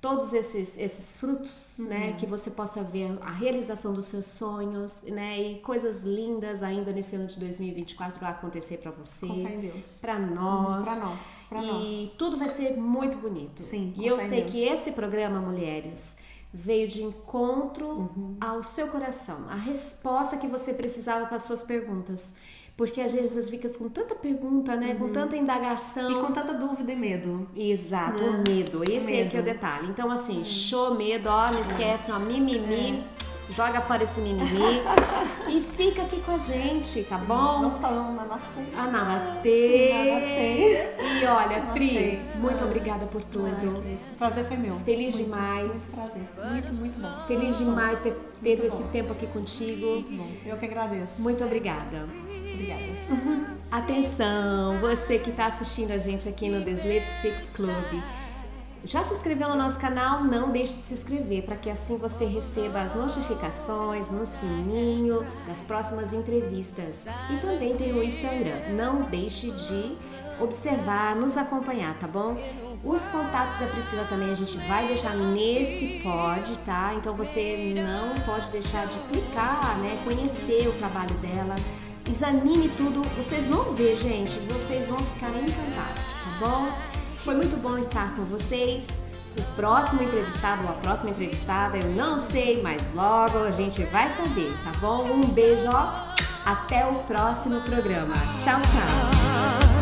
todos esses frutos, né? Que você possa ver a realização dos seus sonhos, né? E coisas lindas ainda nesse ano de 2024 vai acontecer pra você. Com fé em Deus. Pra nós. Pra nós, pra e nós. tudo vai ser muito bonito. Sim, e com eu fé em sei Deus. que esse programa, mulheres, veio de encontro ao seu coração. A resposta que você precisava para as suas perguntas. Porque às vezes fica com tanta pergunta, né? Com tanta indagação. E com tanta dúvida e medo. Exato, o medo. Esse medo. aqui é o detalhe. Então, assim, show medo, ó, não esquece, ó, mimimi. Joga fora esse mimimi. E fica aqui com a gente, tá bom? Vamos falar um namastê. Ah, namastê. Sim, namastê. E olha, Pri, Namastê. muito obrigada por tudo. O prazer foi meu. Feliz Muito, demais. Muito prazer. Muito, muito bom. Feliz demais ter tido Muito esse bom. tempo aqui contigo. Muito bom. Eu que agradeço. Muito obrigada. Obrigada. Atenção, você que está assistindo a gente aqui no The Lipsticks Club. Já se inscreveu no nosso canal? Não deixe de se inscrever para que assim você receba as notificações no sininho das próximas entrevistas. E também tem o Instagram. Não deixe de observar, nos acompanhar, tá bom? Os contatos da Priscila também a gente vai deixar nesse pod, tá? Então você não pode deixar de clicar, né? Conhecer o trabalho dela. Examine tudo, vocês vão ver, gente, vocês vão ficar encantados, tá bom? Foi muito bom estar com vocês. O próximo entrevistado ou a próxima entrevistada, eu não sei, mas logo a gente vai saber, tá bom? Um beijo, ó. Até o próximo programa. Tchau, tchau.